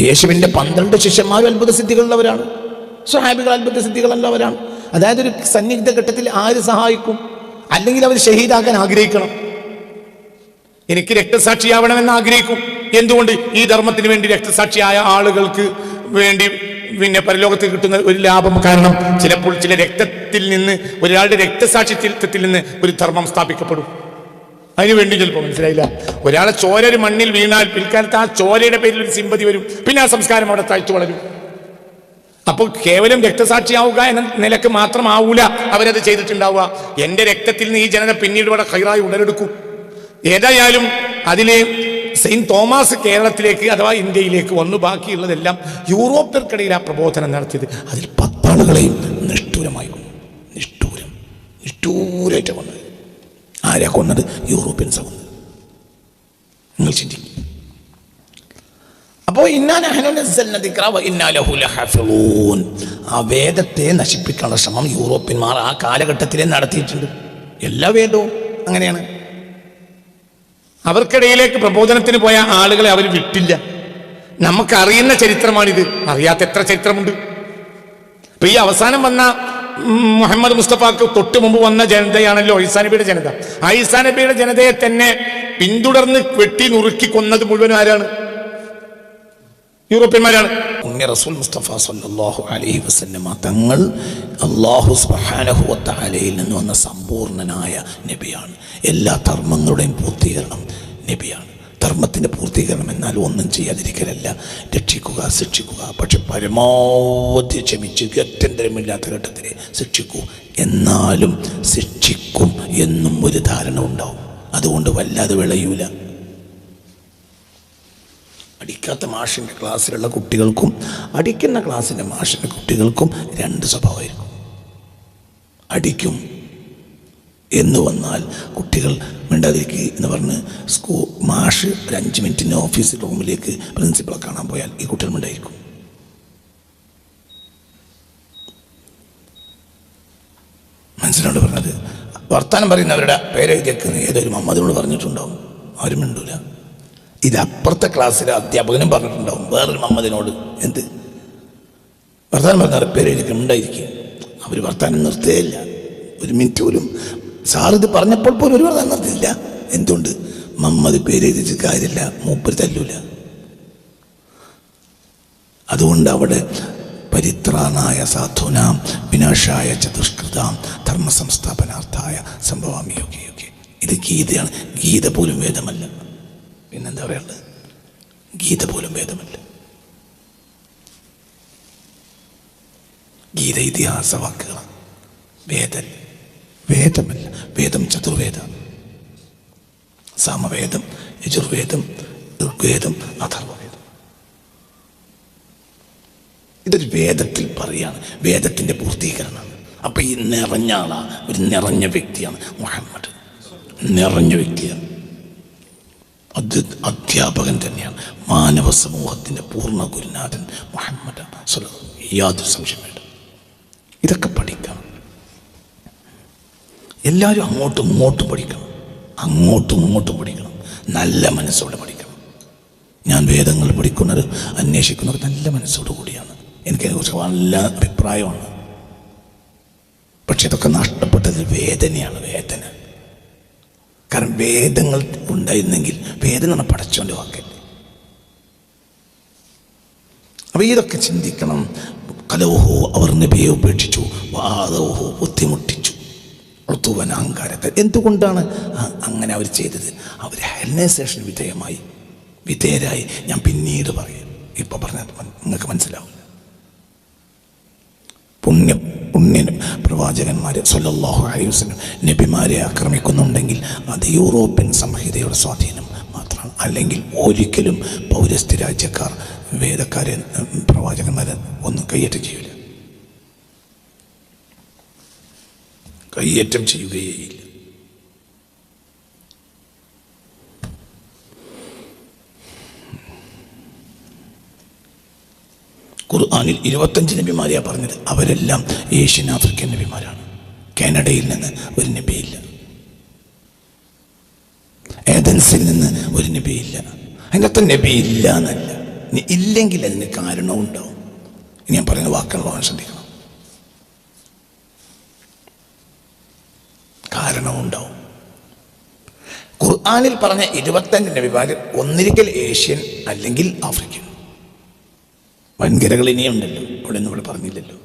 യേശുവിൻ്റെ 12 ശിഷ്യന്മാരും അത്ഭുത സിദ്ധികളുള്ളവരാണ്, സ്വഹാബികൾ അത്ഭുത സിദ്ധികളുള്ളവരാണ്. അതായത് ഒരു സന്നിഗ്ധ ഘട്ടത്തിൽ ആര് സഹായിക്കും? അല്ലെങ്കിൽ അവർ ഷഹീദാക്കാൻ ആഗ്രഹിക്കണം. എനിക്ക് രക്തസാക്ഷിയാവണമെന്ന് ആഗ്രഹിക്കും. എന്തുകൊണ്ട്? ഈ ധർമ്മത്തിന് വേണ്ടി രക്തസാക്ഷിയായ ആളുകൾക്ക് വേണ്ടി പരലോകത്ത് കിട്ടുന്ന ഒരു ലാഭം കാരണം ചിലപ്പോൾ ചില രക്തത്തിൽ നിന്ന്, ഒരാളുടെ രക്തസാക്ഷിത്വത്തിൽ നിന്ന് ഒരു ധർമ്മം സ്ഥാപിക്കപ്പെടും. അതിനുവേണ്ടി ചിലപ്പോൾ മനസ്സിലായില്ല, ഒരാളെ ചോര ഒരു മണ്ണിൽ വീണാൽ പിൽക്കാലത്ത് ആ ചോരയുടെ പേരിൽ ഒരു സിമ്പതി വരും, പിന്നെ ആ സംസ്കാരം അവിടെ താഴ്ത്തു വളരും. അപ്പോൾ കേവലം രക്തസാക്ഷിയാവുക എന്ന നിലക്ക് മാത്രമാവൂല അവരത് ചെയ്തിട്ടുണ്ടാവുക. എൻ്റെ രക്തത്തിൽ നിന്ന് ഈ ജനത പിന്നീട് ഇവിടെ ഖൈറായി ഉടലെടുക്കും. ഏതായാലും അതിലെ സെയിന്റ് തോമസ് കേരളത്തിലേക്ക് അഥവാ ഇന്ത്യയിലേക്ക് വന്നു. ബാക്കിയുള്ളതെല്ലാം യൂറോപ്യർക്കിടയിൽ ആ പ്രബോധനം നടത്തിയത്. അതിൽ 10 ആളുകളെയും നിഷ്ഠൂരമായി കൊന്നു. നിഷ്ഠൂരായിട്ട് കൊന്നത്. ആരാ കൊന്നത്? യൂറോപ്യൻസാണ് കൊന്നത്. നിങ്ങൾ ചിന്തിക്കും. അപ്പോൾ ആ വേദത്തെ നശിപ്പിക്കാനുള്ള ശ്രമം യൂറോപ്യന്മാർ ആ കാലഘട്ടത്തിലേ നടത്തിയിട്ടുണ്ട്. എല്ലാ വേദവും അങ്ങനെയാണ്. അവർക്കിടയിലേക്ക് പ്രബോധനത്തിന് പോയ ആളുകളെ അവർ വിട്ടില്ല. നമുക്കറിയുന്ന ചരിത്രമാണിത്. അറിയാത്ത എത്ര ചരിത്രമുണ്ട്. ഇപ്പൊ ഈ അവസാനം വന്ന മുഹമ്മദ് മുസ്തഫാക്ക് തൊട്ട് മുമ്പ് വന്ന ജനതയാണല്ലോ ഈസാ നബിയുടെ ജനത. ആ ഈസാ നബിയുടെ ജനതയെ തന്നെ പിന്തുടർന്ന് വെട്ടി നുറുക്കി കൊന്നത് മുഴുവൻ ആരാണ്? യൂറോപ്യന്മാരാണ്. റസൂൽ മുസ്തഫ സല്ലല്ലാഹു അലൈഹി വസല്ലമ തങ്ങൾ അല്ലാഹു സുബ്ഹാനഹു വ തആലയിൽ നിന്ന് വന്ന സമ്പൂർണനായ നബിയാണ്. എല്ലാ ധർമ്മങ്ങളുടെയും പൂർത്തീകരണം നബിയാണ്. ധർമ്മത്തിൻ്റെ പൂർത്തീകരണം എന്നാൽ ഒന്നും ചെയ്യാതിരിക്കലല്ല, രക്ഷിക്കുക, ശിക്ഷിക്കുക. പക്ഷെ പരമാവധി ക്ഷമിച്ച് ഗത്യന്തരമില്ലാത്ത ഘട്ടത്തിലെ ശിക്ഷിക്കൂ. എന്നാലും ശിക്ഷിക്കും എന്നും ഒരു ധാരണ ഉണ്ടാവും. അതുകൊണ്ട് വല്ലാതെ വിളയൂല. അടിക്കാത്ത മാഷിൻ്റെ ക്ലാസ്സിലുള്ള കുട്ടികൾക്കും അടിക്കുന്ന ക്ലാസ്സിൻ്റെ മാഷിൻ്റെ കുട്ടികൾക്കും 2 സ്വഭാവമായിരിക്കും. അടിക്കും എന്ന് വന്നാൽ കുട്ടികൾ മിണ്ടാതിരിക്കുക എന്ന് പറഞ്ഞ് മാഷ് ഒരു 5 മിനിറ്റിന് ഓഫീസ് റൂമിലേക്ക് പ്രിൻസിപ്പളെ കാണാൻ പോയാൽ ഈ കുട്ടികൾ മിണ്ടായിരിക്കും. മനസ്സിലോട് പറഞ്ഞത് വർത്താനം പറയുന്നവരുടെ പേരെഴുതിയേക്കുന്ന ഏതൊരു മമ്മദിനോട് പറഞ്ഞിട്ടുണ്ടാവും, ആരും മിണ്ടൂല. ഇത് അപ്പുറത്തെ ക്ലാസ്സിലെ അധ്യാപകനും പറഞ്ഞിട്ടുണ്ടാവും വേറൊരു മമ്മദിനോട്. എന്ത് വർത്താനം പറഞ്ഞ പേരെഴുതിക്കും ഉണ്ടായിരിക്കും. അവർ വർത്താനം നിർത്തുകയില്ല. 1 മിനിറ്റ് പോലും സാറിത് പറഞ്ഞപ്പോൾ പോലും ഒരു വർത്താനം നിർത്തിയില്ല. എന്തുകൊണ്ട്? മമ്മദ് പേരെഴുതിച്ച് കാര്യമില്ല, മൂപ്പര് തല്ലൂല. അതുകൊണ്ട് അവിടെ പരിത്രാണായ സാധൂനാം വിനാശായ ചതുഷ്കൃതാം ധർമ്മ സംസ്ഥാപനാർത്ഥായ സംഭവാമി യോഗി യോഗി. ഇത് ഗീതയാണ്. ഗീത പോലും വേദമല്ല. പിന്നെന്താ പറയുള്ളത്? ഗീത പോലും വേദമല്ല. ഗീത ഇതിഹാസ വാക്കുകളാണ്. വേദമല്ല. വേദം ചതുർവേദം, സാമവേദം, യജുർവേദം, ഋഗ്വേദം, അഥർവവേദം. ഇതൊരു വേദത്തിൽ പറയാണ്, വേദത്തിൻ്റെ പൂർത്തീകരണമാണ്. അപ്പം ഈ നിറഞ്ഞ ആളാണ്, ഒരു നിറഞ്ഞ വ്യക്തിയാണ് മുഹമ്മദ്. നിറഞ്ഞ വ്യക്തിയാണ്, അധ്യാപകൻ തന്നെയാണ്. മാനവ സമൂഹത്തിൻ്റെ പൂർണ്ണ ഗുരുനാഥൻ മുഹമ്മദ്. യാതൊരു സംശയം വേണ്ട. ഇതൊക്കെ പഠിക്കണം. എല്ലാവരും അങ്ങോട്ടും ഇങ്ങോട്ടും പഠിക്കണം. അങ്ങോട്ടും പഠിക്കണം. നല്ല മനസ്സോടെ പഠിക്കണം. ഞാൻ വേദങ്ങൾ പഠിക്കുന്നത്, അന്വേഷിക്കുന്നത് നല്ല മനസ്സോടു കൂടിയാണ്. എനിക്കതിനെക്കുറിച്ച് നല്ല അഭിപ്രായമാണ്. പക്ഷെ ഇതൊക്കെ നഷ്ടപ്പെട്ടത് വേദനയാണ്. വേദന. കാരണം വേദങ്ങൾ ഉണ്ടായിരുന്നെങ്കിൽ, വേദന പടച്ചോൻ്റെ വാക്കല്ലേ. അപ്പോൾ ഇതൊക്കെ ചിന്തിക്കണം. കലൗഹോ, അവർ നബിയെ ഉപേക്ഷിച്ചു. വാദോഹോ, ബുദ്ധിമുട്ടിച്ചു. ഋതുവനാങ്കാരത്തെ. എന്തുകൊണ്ടാണ് അങ്ങനെ അവർ ചെയ്തത്? അവർ ഹെലനൈസേഷൻ വിധേയരായി. ഞാൻ പിന്നീട് പറയാം. ഇപ്പൊ പറഞ്ഞാൽ നിങ്ങൾക്ക് മനസ്സിലാവും. പുണ്യ പ്രവാചകന്മാരെ സല്ലല്ലാഹു അലൈഹി വസല്ലം നബിമാരെ ആക്രമിക്കുന്നുണ്ടെങ്കിൽ അത് യൂറോപ്യൻ സംഹിതയുടെ സ്വാധീനം മാത്രമാണ്. അല്ലെങ്കിൽ ഒരിക്കലും പൗരസ്ത്യ രാജ്യക്കാർ വേദക്കാരെ പ്രവാചകന്മാരെ ഒന്നും കയ്യേറ്റം ചെയ്യൂല. കയ്യേറ്റം ചെയ്യുകയേയില്ല. ഖുർആനിൽ 25 നബിമാരെയാണ് പറഞ്ഞത്. അവരെല്ലാം ഏഷ്യൻ ആഫ്രിക്കൻ നബിമാരാണ്. കാനഡയിൽ നിന്ന് ഒരു നബിയില്ല. ഏതൻസിൽ നിന്ന് ഒരു നബിയില്ല. അതിനകത്ത് നബിയില്ല എന്നല്ല, ഇനി ഇല്ലെങ്കിൽ അതിന് കാരണവും ഉണ്ടാവും. ഇനി ഞാൻ പറയുന്ന വാക്കുകൾ ശ്രദ്ധിക്കണം. കാരണവും ഉണ്ടാവും. ഖുർആനിൽ പറഞ്ഞ 25 നബിമാരിൽ ഒന്നിരിക്കൽ ഏഷ്യൻ അല്ലെങ്കിൽ ആഫ്രിക്കൻ. വൻകരകൾ ഇനിയുണ്ടല്ലോ, ഇവിടെ ഒന്നും ഇവിടെ പറഞ്ഞില്ലല്ലോ.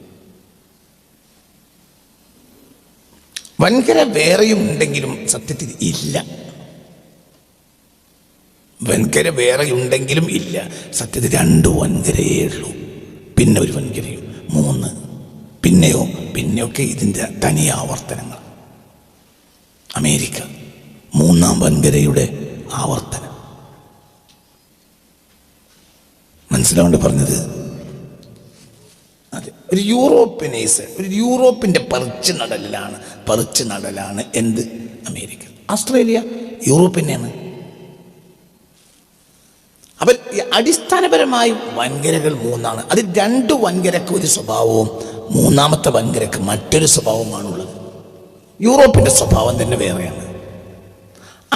വൻകര വേറെയും ഉണ്ടെങ്കിലും സത്യത്തിൽ ഇല്ല. വൻകര വേറെ ഉണ്ടെങ്കിലും ഇല്ല, സത്യത്തിൽ 2 വൻകരയേ ഉള്ളൂ. പിന്നെ ഒരു വൻകരയും 3, പിന്നെയൊക്കെ ഇതിൻ്റെ തനി ആവർത്തനങ്ങൾ. അമേരിക്ക 3-ാം വൻകരയുടെ ആവർത്തനം. മനസ്സിലാവേണ്ട പറഞ്ഞത്? അതെ, ഒരു യൂറോപ്പിൻ്റെ പറിച്ചു നടലാണ് എന്ത്? അമേരിക്ക. ഓസ്ട്രേലിയ യൂറോപ്പിനെയാണ്. അപ്പം അടിസ്ഥാനപരമായി വൻകരകൾ 3 അത് 2 വൻകരക്ക് ഒരു സ്വഭാവവും 3-ാമത്തെ വൻകരക്ക് മറ്റൊരു സ്വഭാവമാണുള്ളത്. യൂറോപ്പിൻ്റെ സ്വഭാവം തന്നെ വേറെയാണ്.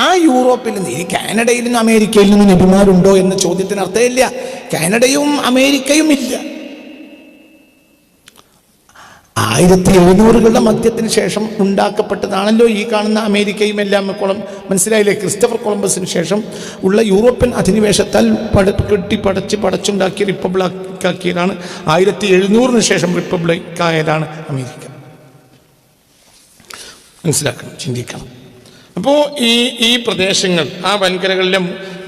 ആ യൂറോപ്പിൽ നിന്ന്, ഈ കാനഡയിൽ നിന്നും അമേരിക്കയിൽ നിന്നും നബിമാരുണ്ടോ എന്ന ചോദ്യത്തിന് അർത്ഥമില്ല. കാനഡയും അമേരിക്കയും ഇല്ല. 1700കളുടെ മധ്യത്തിന് ശേഷം ഉണ്ടാക്കപ്പെട്ടതാണല്ലോ ഈ കാണുന്ന അമേരിക്കയും എല്ലാം. മനസ്സിലായില്ലേ? ക്രിസ്റ്റഫർ കൊളംബസിന് ശേഷം ഉള്ള യൂറോപ്യൻ അധിനിവേശത്താൽ പടച്ചുണ്ടാക്കിയ റിപ്പബ്ലിക്കാക്കിയതാണ്. 1700 ശേഷം റിപ്പബ്ലിക്കായതാണ് അമേരിക്ക. മനസ്സിലാക്കണം, ചിന്തിക്കണം. അപ്പോൾ ഈ പ്രദേശങ്ങൾ, ആ വൻകരകളിലെ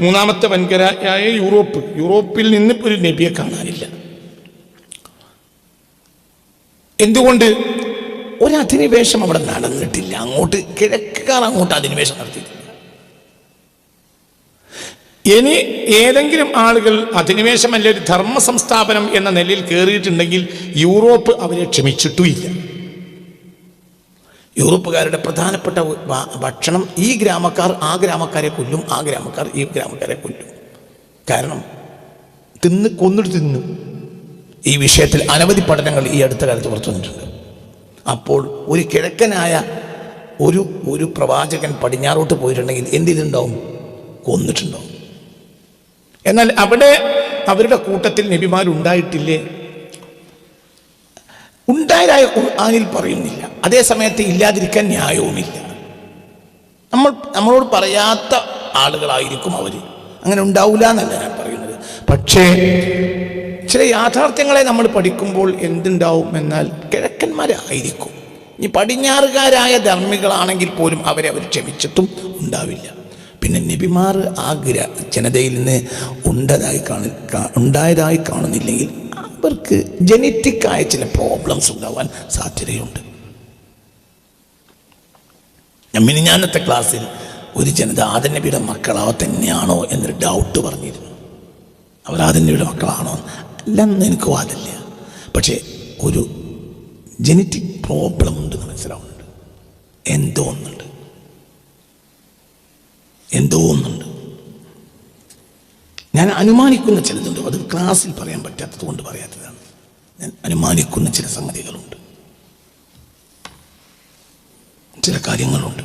3-ാമത്തെ വൻകരയായ യൂറോപ്പിൽ നിന്ന് ഒരു നബിയെ കാണാനില്ല. എന്തുകൊണ്ട്? ഒരു അധിനിവേശം അവിടെ നടന്നിട്ടില്ല. കിഴക്കുകാർ അങ്ങോട്ട് അധിനിവേശം നടത്തിയിട്ടില്ല. ഇനി ഏതെങ്കിലും ആളുകൾ അധിനിവേശം അല്ലെ ഒരു ധർമ്മ സംസ്ഥാപനം എന്ന നിലയിൽ കയറിയിട്ടുണ്ടെങ്കിൽ യൂറോപ്പ് അവരെ ക്ഷമിച്ചിട്ടുമില്ല. യൂറോപ്പുകാരുടെ പ്രധാനപ്പെട്ട ഭക്ഷണം, ഈ ഗ്രാമക്കാർ ആ ഗ്രാമക്കാരെ കൊല്ലും, ആ ഗ്രാമക്കാർ ഈ ഗ്രാമക്കാരെ കൊല്ലും. കാരണം കൊന്നിട്ട് തിന്നു. ഈ വിഷയത്തിൽ അനവധി പഠനങ്ങൾ ഈ അടുത്ത കാലത്ത് പുറത്തു വന്നിട്ടുണ്ട്. അപ്പോൾ ഒരു കിഴക്കനായ ഒരു പ്രവാചകൻ പടിഞ്ഞാറോട്ട് പോയിട്ടുണ്ടെങ്കിൽ എന്തിനുണ്ടാവും? കൊന്നിട്ടുണ്ടാവും. എന്നാൽ അവിടെ അവരുടെ കൂട്ടത്തിൽ നബിമാരുണ്ടായിട്ടില്ലേ? ഉണ്ടായതായ ഖുർആനിൽ പറയുന്നില്ല. അതേ സമയത്ത് ഇല്ലാതിരിക്കാൻ ന്യായവുമില്ല. നമ്മളോട് പറയാത്ത ആളുകളായിരിക്കും അവർ. അങ്ങനെ ഉണ്ടാവില്ല എന്നല്ല ഞാൻ പറയുന്നത്. പക്ഷേ ചില യാഥാർത്ഥ്യങ്ങളെ നമ്മൾ പഠിക്കുമ്പോൾ എന്തുണ്ടാവും എന്നാൽ കിഴക്കന്മാരായിരിക്കും. ഈ പടിഞ്ഞാറുകാരായ ധർമ്മികളാണെങ്കിൽ പോലും അവരെ അവർ ക്ഷമിച്ചിട്ടും ഉണ്ടാവില്ല. പിന്നെ നബിമാർ ആ ജനതയിൽ നിന്ന് ഉണ്ടായതായി കാണുന്നില്ലെങ്കിൽ അവർക്ക് ജനറ്റിക്കായ ചില പ്രോബ്ലംസ് ഉണ്ടാവാൻ സാധ്യതയുണ്ട്. മിനിഞ്ഞാന്നത്തെ ക്ലാസ്സിൽ ഒരു ജനത ആദം നബിയുടെ മക്കളോ തന്നെയാണോ എന്നൊരു ഡൗട്ട് പറഞ്ഞിരുന്നു. അവർ ആദം നബിയുടെ മക്കളാണോ അല്ലെന്ന് എനിക്ക് വാദില്ല. പക്ഷേ ഒരു ജനറ്റിക് പ്രോബ്ലം ഉണ്ടെന്ന് മനസ്സിലാവുന്നുണ്ട്. എന്തോ ഒന്നുണ്ട്. ഞാൻ അനുമാനിക്കുന്ന ചിലതുണ്ട്. അത് ക്ലാസ്സിൽ പറയാൻ പറ്റാത്തത് കൊണ്ട് പറയാത്തതാണ്. ഞാൻ അനുമാനിക്കുന്ന ചില സംഗതികളുണ്ട്, ചില കാര്യങ്ങളുണ്ട്,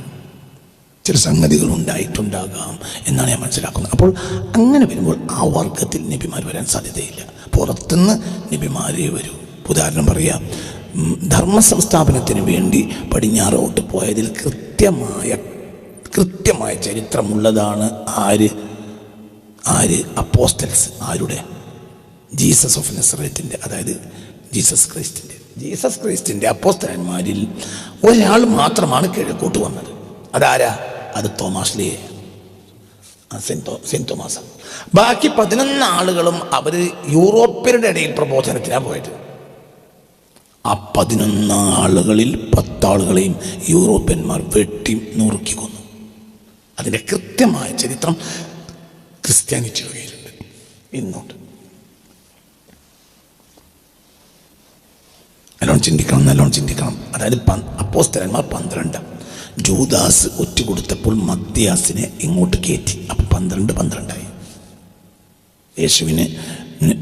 ചില സംഗതികൾ ഉണ്ടായിട്ടുണ്ടാകാം എന്നാണ് ഞാൻ മനസ്സിലാക്കുന്നത്. അപ്പോൾ അങ്ങനെ വരുമ്പോൾ ആ വർഗത്തിൽ നബിമാർ വരാൻ സാധ്യതയില്ല. പുറത്തുനിന്ന് നബിമാരേ വരൂ. ഉദാഹരണം പറയാം, ധർമ്മ സംസ്ഥാപനത്തിന് വേണ്ടി പടിഞ്ഞാറോട്ട് പോയതിൽ കൃത്യമായ ചരിത്രമുള്ളതാണ് ആര് അപ്പോസ്റ്റൽസ്. ആരുടെ? ജീസസ് ഓഫ് നസറേറ്റിൻ്റെ, അതായത് ജീസസ് ക്രൈസ്റ്റിൻ്റെ അപ്പോസ്തലന്മാരിൽ ഒരാൾ മാത്രമാണ് കിഴക്കോട്ട് വന്നത്. അതാരാ? അത് തോമാസ് ലീ, സെന്റ് തോമസ്. ബാക്കി 11 ആളുകളും അവർ യൂറോപ്യരുടെ ഇടയിൽ പ്രബോധനത്തിനാണ് പോയത്. ആ 11 ആളുകളിൽ 10 ആളുകളെയും യൂറോപ്യന്മാർ വെട്ടി നുറുക്കി കൊന്നു. അതിൻ്റെ കൃത്യമായ ചരിത്രം ക്രിസ്ത്യാനിറ്റിയുടെ കയ്യിലുണ്ട് ഇന്നുണ്ട്. നല്ലോണം ചിന്തിക്കണം. അതായത് അപ്പോസ്തലന്മാർ 12, ജൂദാസ് ഒറ്റ കൊടുത്തപ്പോൾ മത്തിയാസിനെ ഇങ്ങോട്ട് കയറ്റി. അപ്പം 12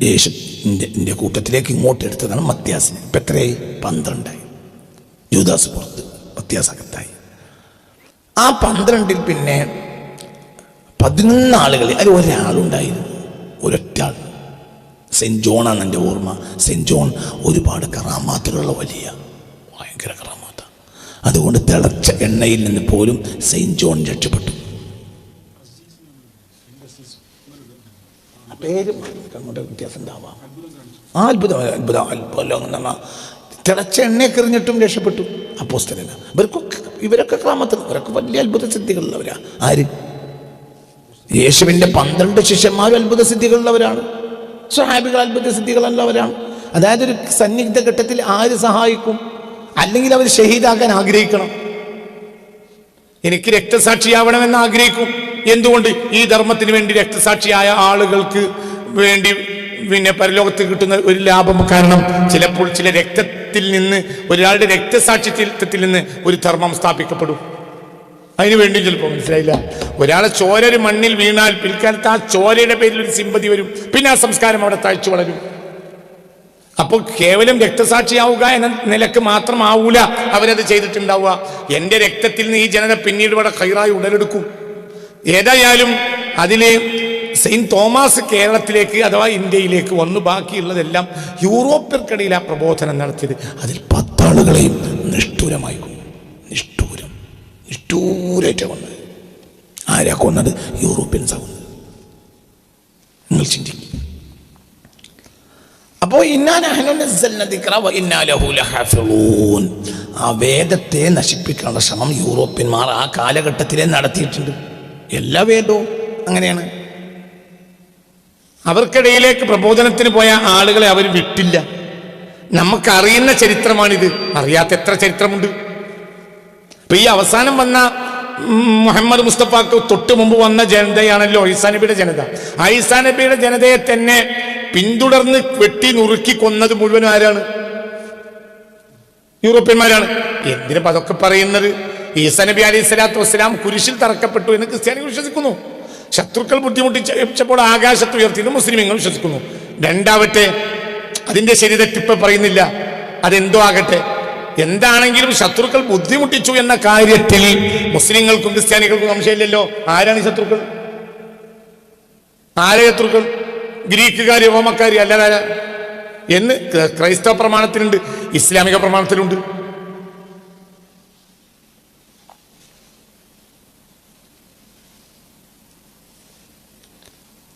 യേശുവിൻ്റെ കൂട്ടത്തിലേക്ക് ഇങ്ങോട്ട് എടുത്തതാണ് മത്തിയാസിനെ. ഇപ്പം എത്രയായി? 12. ജൂദാസ് പുറത്ത്, മത്തിയാസ് അകത്തായി. ആ 12 പിന്നെ 11 ആളുകളിൽ അതിൽ ഒരാളുണ്ടായിരുന്നു, ഒരൊറ്റ ആൾ. സെൻറ്റ് ജോണാണ് എൻ്റെ ഓർമ്മ. സെൻറ്റ് ജോൺ ഒരുപാട് കറാമാത്തുകളുള്ള വലിയ ഭയങ്കര കറാമാത്താണ്. അതുകൊണ്ട് തിളച്ച എണ്ണയിൽ നിന്ന് പോലും സെൻറ്റ് ജോൺ രക്ഷപ്പെട്ടു. പേര് അങ്ങോട്ട് വ്യത്യാസം ഉണ്ടാവാം. അത്ഭുതം അത്ഭുതം അത്ഭുതം എന്ന് പറഞ്ഞാൽ തിളച്ച എണ്ണയൊക്കെ എറിഞ്ഞിട്ടും രക്ഷപ്പെട്ടു അപ്പോസ്തലന്. ഇവരൊക്കെ ക്രാമത്തിൽ ഇവരൊക്കെ വലിയ അത്ഭുത സിദ്ധികളുള്ളവരാ. ആര്? യേശുവിൻ്റെ 12 ശിഷ്യന്മാരും അത്ഭുത സിദ്ധികളുള്ളവരാണ്. സ്വഹാബികൾ അത്ഭുത സിദ്ധികളുള്ളവരാണ്. അതായത് ഒരു സന്നിഗ്ധ ഘട്ടത്തിൽ ആര് സഹായിക്കും? അല്ലെങ്കിൽ അവർ ഷഹീദാകാൻ ആഗ്രഹിക്കണം. എനിക്ക് രക്തസാക്ഷിയാവണമെന്ന് ആഗ്രഹിക്കും. എന്തുകൊണ്ട്? ഈ ധർമ്മത്തിന് വേണ്ടി രക്തസാക്ഷിയായ ആളുകൾക്ക് വേണ്ടി പിന്നെ പരലോകത്ത് കിട്ടുന്ന ഒരു ലാഭം. കാരണം ചിലപ്പോൾ ചില രക്തത്തിൽ നിന്ന്, ഒരാളുടെ രക്തസാക്ഷിത്വത്തിൽ നിന്ന് ഒരു ധർമ്മം സ്ഥാപിക്കപ്പെടും. അതിനു വേണ്ടി ചിലപ്പോൾ മനസ്സിലായില്ല, ഒരാളെ ചോര ഒരു മണ്ണിൽ വീണാൽ പിൽക്കാലത്ത് ആ ചോരയുടെ പേരിൽ ഒരു സിമ്പതി വരും. പിന്നെ ആ സംസ്കാരം അവിടെ തഴച്ചു വളരും. അപ്പോൾ കേവലം രക്തസാക്ഷിയാവുക എന്ന നിലക്ക് മാത്രമാവൂല അവരത് ചെയ്തിട്ടുണ്ടാവുക. എൻ്റെ രക്തത്തിൽ നിന്ന് ഈ ജനത പിന്നീട് ഇവിടെ ഖൈറായി ഉടലെടുക്കും. ഏതായാലും അതില് സെയിന്റ് തോമസ് കേരളത്തിലേക്ക് അഥവാ ഇന്ത്യയിലേക്ക് വന്നു. ബാക്കിയുള്ളതെല്ലാം യൂറോപ്യർക്കിടയിൽ ആ പ്രബോധനം നടത്തിയത്. അതിൽ 10 ആളുകളെയും നിഷ്ഠൂരമായി കൊന്നു. നിഷ്ഠൂരായിട്ട് കൊന്നത്. ആരാ കൊന്നത്? യൂറോപ്യൻസാണ് കൊന്നത്. നിങ്ങൾ ചിന്തിക്കും. അപ്പോൾ ആ വേദത്തെ നശിപ്പിക്കാനുള്ള ശ്രമം യൂറോപ്യന്മാർ ആ കാലഘട്ടത്തിലെ നടത്തിയിട്ടുണ്ട്. എല്ലാ വേദവും അങ്ങനെയാണ്. അവർക്കിടയിലേക്ക് പ്രബോധനത്തിന് പോയ ആളുകളെ അവർ വിട്ടില്ല. നമുക്കറിയുന്ന ചരിത്രമാണിത്. അറിയാത്ത എത്ര ചരിത്രമുണ്ട്. ഇപ്പൊ ഈ അവസാനം വന്ന മുഹമ്മദ് മുസ്തഫാക്ക് തൊട്ട് മുമ്പ് വന്ന ജനതയാണല്ലോ ഈസാ നബിയുടെ ജനത. ആ ഈസാ നബിയുടെ ജനതയെ തന്നെ പിന്തുടർന്ന് വെട്ടി നുറുക്കി കൊന്നത് മുഴുവനും ആരാണ്? യൂറോപ്യന്മാരാണ്. എന്തിനും അതൊക്കെ പറയുന്നത്? ഈസാ നബി അലൈഹി സ്വലാത്തു വസ്സലാം കുരിശിൽ തറക്കപ്പെട്ടു എന്ന് ക്രിസ്ത്യാനികൾ വിശ്വസിക്കുന്നു. ശത്രുക്കൾ ബുദ്ധിമുട്ടിച്ചപ്പോൾ ആകാശത്ത് ഉയർത്തിയത് മുസ്ലിങ്ങൾ വിശ്വസിക്കുന്നു. രണ്ടാവട്ടെ, അതിന്റെ ശരി തെറ്റിപ്പ് പറയുന്നില്ല. അതെന്തോ ആകട്ടെ, എന്താണെങ്കിലും ശത്രുക്കൾ ബുദ്ധിമുട്ടിച്ചു എന്ന കാര്യത്തിൽ മുസ്ലിങ്ങൾക്കും ക്രിസ്ത്യാനികൾക്കും സംശയമില്ലല്ലോ. ആരാണ് ഈ ശത്രുക്കൾ? ആരെ ശത്രുക്കൾ? ഗ്രീക്കുകാര്, റോമക്കാര്, അല്ലാതെ എന്ന് ക്രൈസ്തവ പ്രമാണത്തിലുണ്ട്, ഇസ്ലാമിക പ്രമാണത്തിലുണ്ട്.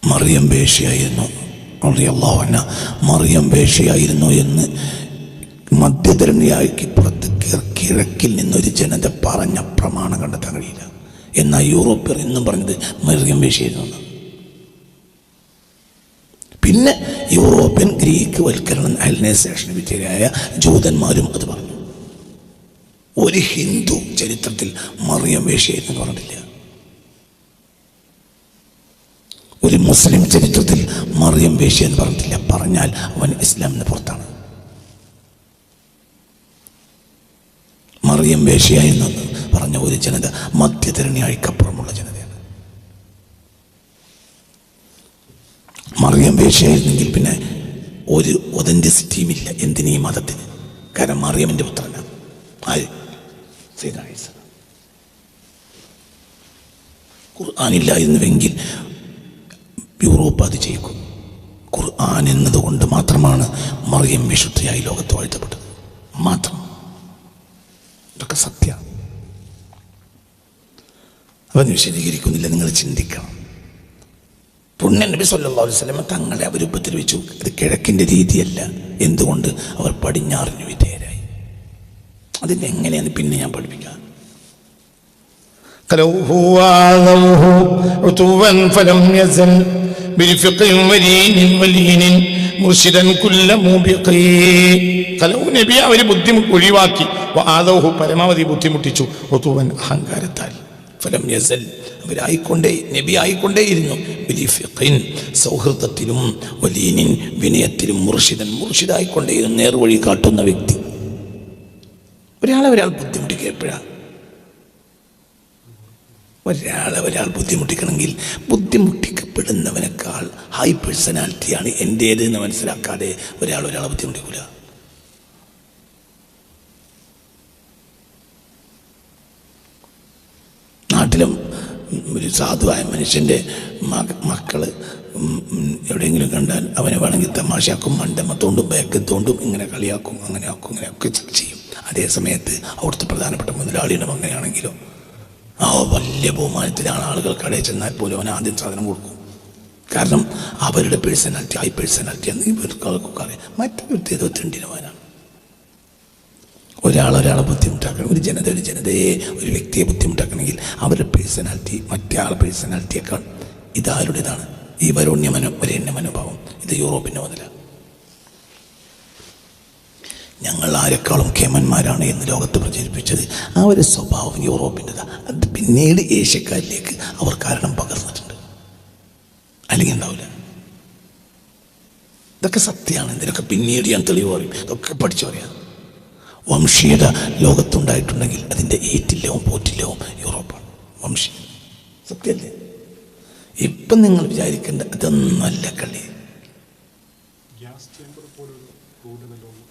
മറിയം വേശ്യയായിരുന്നു, മറിയം വേശ്യയായിരുന്നു എന്ന് മധ്യധരണിയാക്കി പുറത്ത് കിഴക്കിൽ നിന്നൊരു ജനത പറഞ്ഞ പ്രമാണം കണ്ടെത്താൻ കഴിയില്ല. എന്നാൽ യൂറോപ്യർ എന്നും പറഞ്ഞത് മറിയം വേശ്യയായിരുന്നു. പിന്നെ യൂറോപ്യൻ ഗ്രീക്ക് വൽക്കരണം ഹെലനൈസേഷന് വിധേയരായ ജൂതന്മാരും അത് പറഞ്ഞു. ഒരു ഹിന്ദു ചരിത്രത്തിൽ മറിയം വേശ്യയെന്ന് പറഞ്ഞിട്ടില്ല. ഒരു മുസ്ലിം ചരിത്രത്തിൽ മറിയം വേശ്യ എന്ന് പറഞ്ഞിട്ടില്ല. പറഞ്ഞാൽ അവൻ ഇസ്ലാമിന് പുറത്താണ്. മറിയം വേശ്യയെന്ന് പറഞ്ഞ ഒരു ജനത മധ്യധരണിയായിക്കപ്പുറമുള്ള ജനതയാണ്. മറിയം വേശ്യയായിരുന്നെങ്കിൽ പിന്നെ ഒരു ഒതന്റിസിറ്റിയും ഇല്ല എന്തിനീ മതത്തിന്. കാരണം മറിയമിൻ്റെ പുത്രനാണ്. ആര്? ഖുർആനില്ലായിരുന്നുവെങ്കിൽ യൂറോപ്പ് അത് ചെയ്യും. ഖുർആൻ എന്നതുകൊണ്ട് മാത്രമാണ് മറിയം വിശുദ്ധയായി ലോകത്ത് വാഴ്ത്തപ്പെട്ടത്. മാത്രം. ഇതൊക്കെ സത്യമാണ്. അവൻ വിശദീകരിക്കുന്നില്ല. നിങ്ങൾ ചിന്തിക്കണം. പുണ്യ നബി സല്ലല്ലാഹു അലൈഹി വസല്ലം തങ്ങളെ അവർ ഉപദ്രവിച്ചു. അത് കിഴക്കിൻ്റെ രീതിയല്ല. എന്തുകൊണ്ട്? അവർ പടിഞ്ഞാറിന് വിധേയരായി. അതിനെങ്ങനെയാണ് പിന്നെ ഞാൻ പഠിപ്പിക്കാം. അവര് ബുദ്ധിമുട്ട് ഒഴിവാക്കി. പരമാവധി ബുദ്ധിമുട്ടിച്ചു. അഹങ്കാരത്താൽ. ഫലം യസൽ, അവരായിക്കൊണ്ടേ നബി ആയിക്കൊണ്ടേയിരുന്നു. സൗഹൃദത്തിലും വലീനിൻ, വിനയത്തിലും മുർഷിദൻ, മുർഷിദായിക്കൊണ്ടേയിരുന്നു. നേർവഴി കാട്ടുന്ന വ്യക്തി. ഒരാൾ ബുദ്ധിമുട്ടിക്കുക എപ്പോഴാണ്? ഒരാൾ ബുദ്ധിമുട്ടിക്കണമെങ്കിൽ ബുദ്ധിമുട്ടിക്കപ്പെടുന്നവനേക്കാൾ ഹൈ പേഴ്സണാലിറ്റിയാണ് എൻ്റേത് എന്ന് മനസ്സിലാക്കാതെ ഒരാളെ ബുദ്ധിമുട്ടിക്കില്ല. നാട്ടിലും ഒരു സാധുവായ മനുഷ്യൻ്റെ മക്കള് എവിടെയെങ്കിലും കണ്ടാൽ അവനെ വേണമെങ്കിൽ തമാശയാക്കും, മണ്ടമത്തോണ്ടും ബാക്കത്തോണ്ടും ഇങ്ങനെ കളിയാക്കും, അങ്ങനെ ആക്കും, ഇങ്ങനെയൊക്കെ ചെയ്യും. അതേ സമയത്ത് അവിടുത്തെ പ്രധാനപ്പെട്ട മുതലാളിയുടെ മകനാണെങ്കിലും വലിയ ബഹുമാനത്തിലാണ് ആളുകൾ കടയിൽ ചെന്നാൽ പോലും അവൻ ആദ്യം സാധനം കൊടുക്കും. കാരണം അവരുടെ പേഴ്സണാലിറ്റി, ഹൈ പേഴ്സണാലിറ്റി എന്ന് ഇവർക്കാൾക്കൊക്കെ അറിയാം. മറ്റൊരു തെണ്ടിനവനാണ്. ഒരാളെ ബുദ്ധിമുട്ടാക്കണം, ഒരു ജനതയെ ഒരു വ്യക്തിയെ ബുദ്ധിമുട്ടാക്കണമെങ്കിൽ അവരുടെ പേഴ്സണാലിറ്റി മറ്റേ ആളെ പേഴ്സണാലിറ്റിയേക്കാൾ ഇതാരുടേതാണ്? ഈ വരേണ്യ മനോഭാവം. ഇത് യൂറോപ്പിൻ്റെ മുതലാണ്. ഞങ്ങൾ ആരെക്കാളും കേമന്മാരാണ് എന്ന് ലോകത്ത് പ്രചരിപ്പിച്ചത് ആ ഒരു സ്വഭാവം യൂറോപ്പിൻ്റെതാണ്. അത് പിന്നീട് ഏഷ്യക്കാരിലേക്ക് അവർ കാരണം പകർന്നിട്ടുണ്ട്, അല്ലെങ്കിൽ ഉണ്ടാവില്ല. ഇതൊക്കെ സത്യമാണ്. ഇതിനൊക്കെ പിന്നീട് ഞാൻ തെളിവ് പറയും. ഇതൊക്കെ പഠിച്ചു പറയാം. വംശീയത ലോകത്തുണ്ടായിട്ടുണ്ടെങ്കിൽ അതിൻ്റെ ഏറ്റില്ലവും പോറ്റില്ലവും യൂറോപ്പാണ്. വംശീയ സത്യമല്ലേ? ഇപ്പം നിങ്ങൾ വിചാരിക്കേണ്ട അതൊന്നല്ല കളി.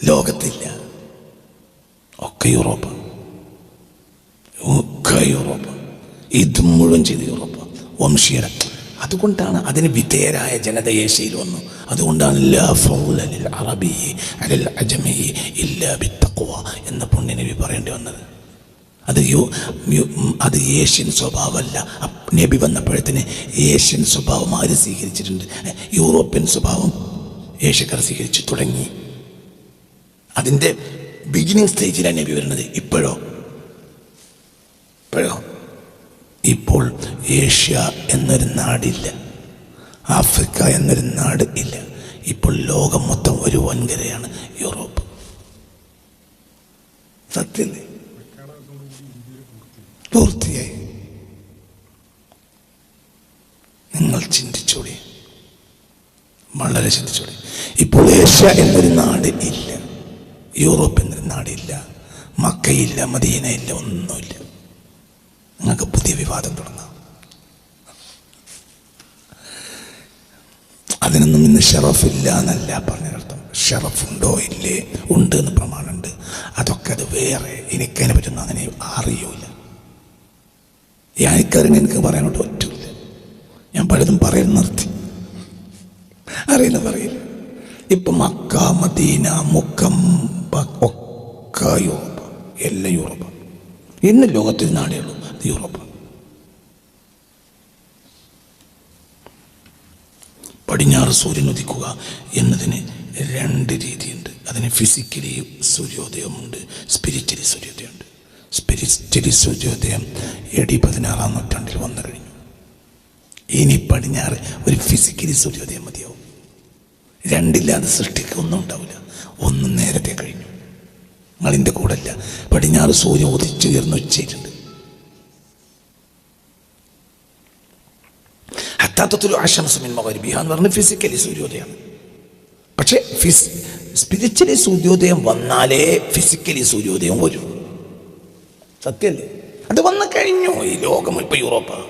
ലോകത്തില്ല, ഒക്കെ യൂറോപ്പാണ്. ഇത് മുഴുവൻ ചെയ്ത് യൂറോപ്പാണ്. വംശീയത. അതുകൊണ്ടാണ് അതിന് വിധേയരായ ജനത ഏഷ്യയിൽ വന്നു. അതുകൊണ്ടാണ് എന്ന പുണ്യനബി പറയേണ്ടി വന്നത്. അത് ഏഷ്യൻ സ്വഭാവമല്ല. നബി വന്നപ്പോഴത്തേന് ഏഷ്യൻ സ്വഭാവം ആര് സ്വീകരിച്ചിട്ടുണ്ട്? യൂറോപ്യൻ സ്വഭാവം ഏഷ്യക്കാർ സ്വീകരിച്ചു തുടങ്ങി. അതിൻ്റെ ബിഗിനിങ് സ്റ്റേജിലാണ് നബി വരുന്നത്. ഇപ്പോൾ ഏഷ്യ എന്നൊരു നാടില്ല, ആഫ്രിക്ക എന്നൊരു നാട് ഇല്ല. ഇപ്പോൾ ലോകം മൊത്തം ഒരു വൻകരയാണ് യൂറോപ്പ്. സത്യല്ലേ? പൂർത്തിയായി. നിങ്ങൾ ചിന്തിച്ചോളി, വളരെ ചിന്തിച്ചോളി. ഇപ്പോൾ ഏഷ്യ എന്നൊരു നാട് ഇല്ല, യൂറോപ്പ് എന്നൊരു നാടില്ല, മക്കയില്ല, മദീനയില്ല, ഒന്നുമില്ല. നിങ്ങൾക്ക് പുതിയ വിവാദം തുടങ്ങാം. അതിനൊന്നും ഇന്ന് ഷറഫില്ല എന്നല്ല പറഞ്ഞർത്ഥം. ഷറഫുണ്ടോ ഇല്ലേ? ഉണ്ട് എന്ന് പ്രമാണമുണ്ട്. അതൊക്കെ അത് വേറെ. എനിക്കതിനെ പറ്റുന്ന അങ്ങനെ അറിയൂല. എനിക്കറിഞ്ഞ് എനിക്ക് പറയാനോട്ട് പറ്റൂല. ഞാൻ പലതും പറയാൻ നിർത്തി. പറയില്ല. ഇപ്പം മക്ക, മദീന, മുക്കം ഒക്കെ യൂറോപ്പ്, എല്ലാം യൂറോപ്പ്. ഇന്ന് ലോകത്തിൽ നാടേ ഉള്ളൂ അത് യൂറോപ്പ്. പടിഞ്ഞാറ് സൂര്യൻ ഉദിക്കുക എന്നതിന് 2 രീതിയുണ്ട്. അതിന് ഫിസിക്കലി സൂര്യോദയമുണ്ട്, സ്പിരിച്വലി സൂര്യോദയമുണ്ട്. സ്പിരിച്വലി സൂര്യോദയം AD 16-ാം നൂറ്റാണ്ടിൽ വന്നു കഴിഞ്ഞു. ഇനി പടിഞ്ഞാറ് ഒരു ഫിസിക്കലി സൂര്യോദയം മതിയാവും. 2 സൃഷ്ടിക്ക് ഒന്നും ഉണ്ടാവില്ല. ഒന്നും നേരത്തെ കഴിഞ്ഞു. നിങ്ങളിൻ്റെ കൂടല്ല. പടിഞ്ഞാറ് സൂര്യൻ ഉദിച്ചുയർന്ന് ഉച്ചയിട്ടുണ്ട്. ഹത്താത്തുൽ അശംസു മിൻ മഗ്രിബിഹാ എന്ന് പറഞ്ഞ് ഫിസിക്കലി സൂര്യോദയമാണ്. പക്ഷേ സ്പിരിച്വലി സൂര്യോദയം വന്നാലേ ഫിസിക്കലി സൂര്യോദയം വരും. സത്യല്ലേ? അത് വന്നു കഴിഞ്ഞു. ഈ ലോകം ഇപ്പൊ യൂറോപ്പാണ്.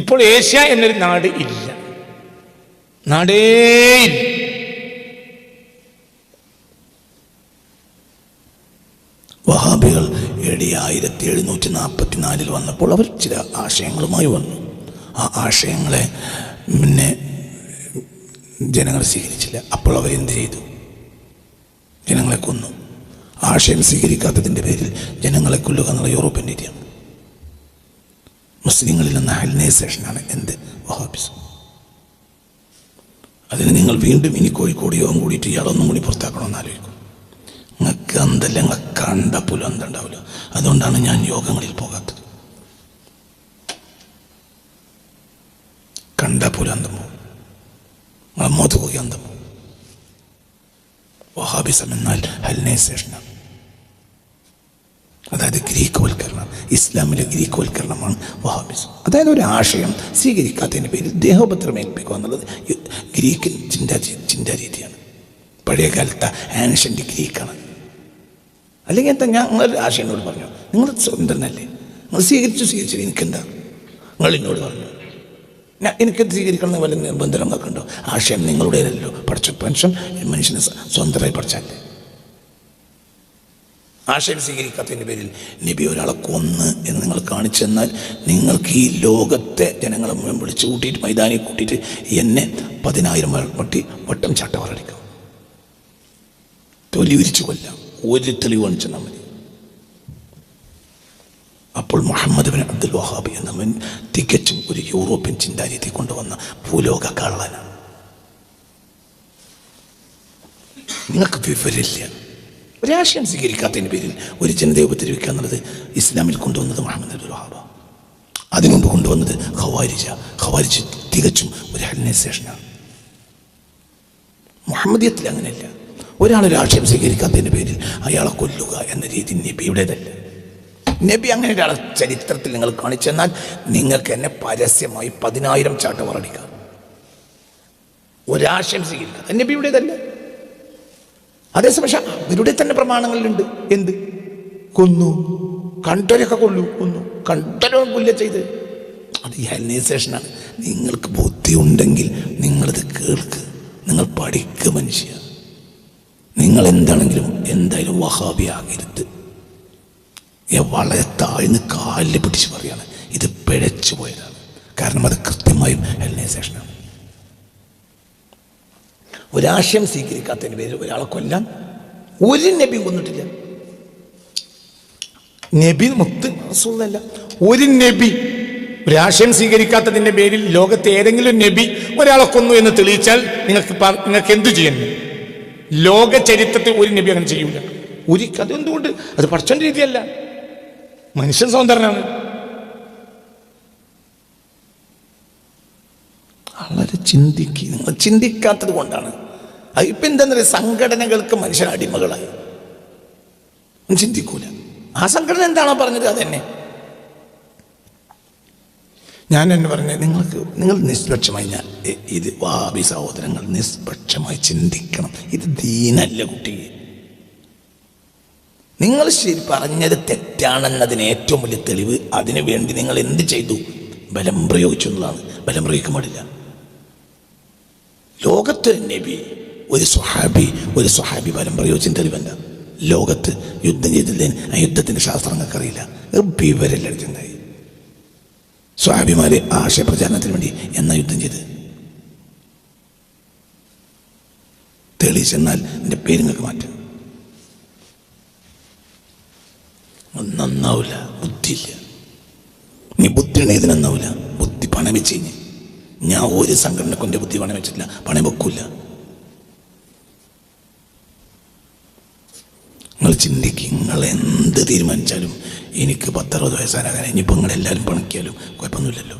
ഇപ്പോൾ ഏഷ്യ എന്നൊരു നാട് ഇല്ല, നാടേ ഇല്ല. വഹാബികൾ AD 1744 വന്നപ്പോൾ അവർ ചില ആശയങ്ങളുമായി വന്നു. ആ ആശയങ്ങളെ പിന്നെ ജനങ്ങൾ സ്വീകരിച്ചില്ല. അപ്പോൾ അവരെന്ത് ചെയ്തു? ജനങ്ങളെ കൊന്നു. ആശയം സ്വീകരിക്കാത്തതിൻ്റെ പേരിൽ ജനങ്ങളെ കൊല്ലുക എന്നുള്ള യൂറോപ്യൻ രീതിയാണ്. മുസ്ലിങ്ങളിൽ നിന്ന് ഹെൽനൈസേഷനാണ് എന്ത്? വഹാബിസം. അതിന് നിങ്ങൾ വീണ്ടും ഇനി കോഴിക്കോട് യോഗം കൂടിയിട്ട് ഇയാളൊന്നും കൂടി പുറത്താക്കണമെന്ന് ആലോചിക്കും. നിങ്ങൾക്ക് അന്തല്ല, നിങ്ങൾ കണ്ട പോലും അന്തണ്ടാവില്ല. അതുകൊണ്ടാണ് ഞാൻ യോഗങ്ങളിൽ പോകാത്തത്. കണ്ട പോലും അന്തം പോകും. അങ്ങോട്ട് പോയി അന്തം പോകും. വഹാബിസം എന്നാൽ ഹെൽനൈസേഷനാണ്. അതായത് ഗ്രീക്ക് വൽക്കരണം. ഇസ്ലാമിലെ ഗ്രീക്ക് വൽക്കരണമാണ് വഹാബിസം. അതായത് ഒരു ആശയം സ്വീകരിക്കാത്തതിൻ്റെ പേരിൽ ദേഹോപദ്രവം ഏൽപ്പിക്കുക എന്നുള്ളത് ഗ്രീക്കൻ ചിന്താരീതിയാണ്. പഴയ കാലത്തെ ആൻഷ്യൻ്റ് ഗ്രീക്കാണ്. അല്ലെങ്കിൽ എന്താ? ഞാൻ നിങ്ങളൊരു ആശയനോട് പറഞ്ഞു, നിങ്ങൾ സ്വതന്ത്രനല്ലേ, നിങ്ങൾ സ്വീകരിച്ചു. എനിക്കെന്താ? നിങ്ങൾ എന്നോട് പറഞ്ഞു, എനിക്ക് സ്വീകരിക്കണം വല്ല നിർബന്ധങ്ങളൊക്കെ ഉണ്ടോ? ആശയം നിങ്ങളുടേതല്ലോ. പഠിച്ച മനുഷ്യൻ മനുഷ്യനെ സ്വതന്ത്രമായി പഠിച്ചാലേ. ആശയം സ്വീകരിക്കാത്തതിൻ്റെ പേരിൽ നബി ഒരാളെ കൊന്ന് എന്ന് നിങ്ങൾ കാണിച്ചു തന്നാൽ നിങ്ങൾക്ക് ഈ ലോകത്തെ ജനങ്ങളെ മുഴുവൻ വിളിച്ചു കൂട്ടിയിട്ട് മൈതാനി കൂട്ടിയിട്ട് എന്നെ 10,000 വട്ടം ചാട്ടവാറടിക്കും, തൊലി വിരിച്ചു കൊല്ലാം. ഒരു തെളിവ് കാണിച്ചാൽ മതി. അപ്പോൾ മുഹമ്മദ് ബിൻ അബ്ദുൽ വഹാബ് എന്നവൻ തികച്ചും ഒരു യൂറോപ്യൻ ചിന്താരീതി കൊണ്ടുവന്ന ഭൂലോക കള്ളനാണ്. നിങ്ങൾക്ക് വിവരമില്ല. ഒരാശയം സ്വീകരിക്കാത്തതിൻ്റെ പേരിൽ ഒരു ജനതയെ ഉപദ്രവിക്കുക എന്നുള്ളത് ഇസ്ലാമിൽ കൊണ്ടുവന്നത് മുഹമ്മദ് അബ്ദുൽ വഹാബ്. അതിനുമുമ്പ് കൊണ്ടുവന്നത് ഖവാരിജ് തികച്ചും ഒരു ഓർഗനൈസേഷനാണ്. മുഹമ്മദിയത്തിൽ അങ്ങനെയല്ല. ഒരാളൊരാശയം സ്വീകരിക്കാത്തതിൻ്റെ പേരിൽ അയാളെ കൊല്ലുക എന്ന രീതി നബിയുടേതല്ല. നബി അങ്ങനെ ഒരാളെ ചരിത്രത്തിൽ നിങ്ങൾ കാണിച്ചെന്നാൽ നിങ്ങൾക്ക് എന്നെ പരസ്യമായി 10,000 ചാട്ടവാറടിക്കാം. ഒരാശയം സ്വീകരിക്കാത്ത നബിയുടേതല്ല. അതേസമയം അവരുടെ തന്നെ പ്രമാണങ്ങളിലുണ്ട്. എന്ത്? കൊന്നു, കണ്ടവരൊക്കെ കൊന്നു, കണ്ടവരും കൊല്ലുക ചെയ്ത്. അത് ഈ ഓർഗനൈസേഷനാണ്. നിങ്ങൾക്ക് ബുദ്ധി ഉണ്ടെങ്കിൽ നിങ്ങളത് കേൾക്ക്, നിങ്ങൾ പഠിക്കുക മനുഷ്യ. നിങ്ങൾ എന്തായാലും വഹാബിയാകരുത്. വളരെ താഴ്ന്ന് കാലിൽ പിടിച്ച് പറയാണ്, ഇത് പിഴച്ചു പോയതാണ്. കാരണം അത് കൃത്യമായും ഓർഗനൈസേഷനാണ്. ഒരാശയം സ്വീകരിക്കാത്തതിൻ്റെ പേരിൽ ഒരാളെ കൊല്ലാൻ ഒരു നബിയും കൊന്നിട്ടില്ല. നബി മുത്ത് റസൂലല്ല, ഒരു നബി ഒരാശയം സ്വീകരിക്കാത്തതിൻ്റെ പേരിൽ ലോകത്തെ ഏതെങ്കിലും നബി ഒരാളെ കൊന്നു എന്ന് തെളിയിച്ചാൽ നിങ്ങൾക്ക് എന്തു ചെയ്യുന്നു? ലോക ചരിത്രത്തിൽ ഒരു നബി അങ്ങനെ ചെയ്യൂല. അതെന്തുകൊണ്ട്? അത് പടച്ചവന്റെ രീതിയല്ല, മനുഷ്യൻ സ്വതന്ത്രനാണ്. വളരെ ചിന്തിക്കുക. നിങ്ങൾ ചിന്തിക്കാത്തത് കൊണ്ടാണ്. ഇപ്പം എന്താണെന്ന് പറയുക, സംഘടനകൾക്ക് മനുഷ്യൻ അടിമകളായി. ചിന്തിക്കൂല. ആ സംഘടന എന്താണോ പറഞ്ഞത് അതന്നെ. ഞാൻ തന്നെ പറഞ്ഞത്, നിങ്ങൾ നിഷ്പക്ഷമായി, ഇത് വഹാബി സഹോദരങ്ങൾ നിഷ്പക്ഷമായി ചിന്തിക്കണം. ഇത് ദീനല്ല കുട്ടി. നിങ്ങൾ ശരി പറഞ്ഞത് തെറ്റാണെന്നതിന് ഏറ്റവും വലിയ തെളിവ്, അതിനു വേണ്ടി നിങ്ങൾ എന്ത് ചെയ്തു? ബലം പ്രയോഗിച്ചു എന്നുള്ളതാണ്. ബലം പ്രയോഗിക്കാൻ പാടില്ല. ലോകത്തൊരു നബി, ഒരു സ്വഹാബി ബലം പ്രയോഗിച്ചതിന് തെളിവല്ല. ലോകത്ത് യുദ്ധം ചെയ്തില്ലേ? ആ യുദ്ധത്തിൻ്റെ ശാസ്ത്രങ്ങൾക്ക് അറിയില്ല, വിവരല്ല. ചെന്നായി സ്വഹാബിമാരെ ആശയപ്രചാരണത്തിന് വേണ്ടി എന്നാ യുദ്ധം ചെയ്ത് തെളിയിച്ചെന്നാൽ എൻ്റെ പേര് നിങ്ങൾക്ക് മാറ്റാം. നന്നാവില്ല, ബുദ്ധിയില്ല. നീ ബുദ്ധി ഉണ്ടെങ്കിൽ നന്നാവില്ല. ബുദ്ധി പണം വെച്ച് കഴിഞ്ഞ് ഞാൻ ഒരു സംഘടനക്കും എൻ്റെ ബുദ്ധി പണം വെച്ചിട്ടില്ല, പണം വെക്കൂല. നിങ്ങൾ ചിന്തിക്കുക. നിങ്ങൾ എന്ത് തീരുമാനിച്ചാലും എനിക്ക് 10-60 വയസ്സാകാൻ ഇനിയിപ്പോൾ നിങ്ങളെല്ലാവരും പണിക്കിയാലും കുഴപ്പമൊന്നുമില്ലല്ലോ.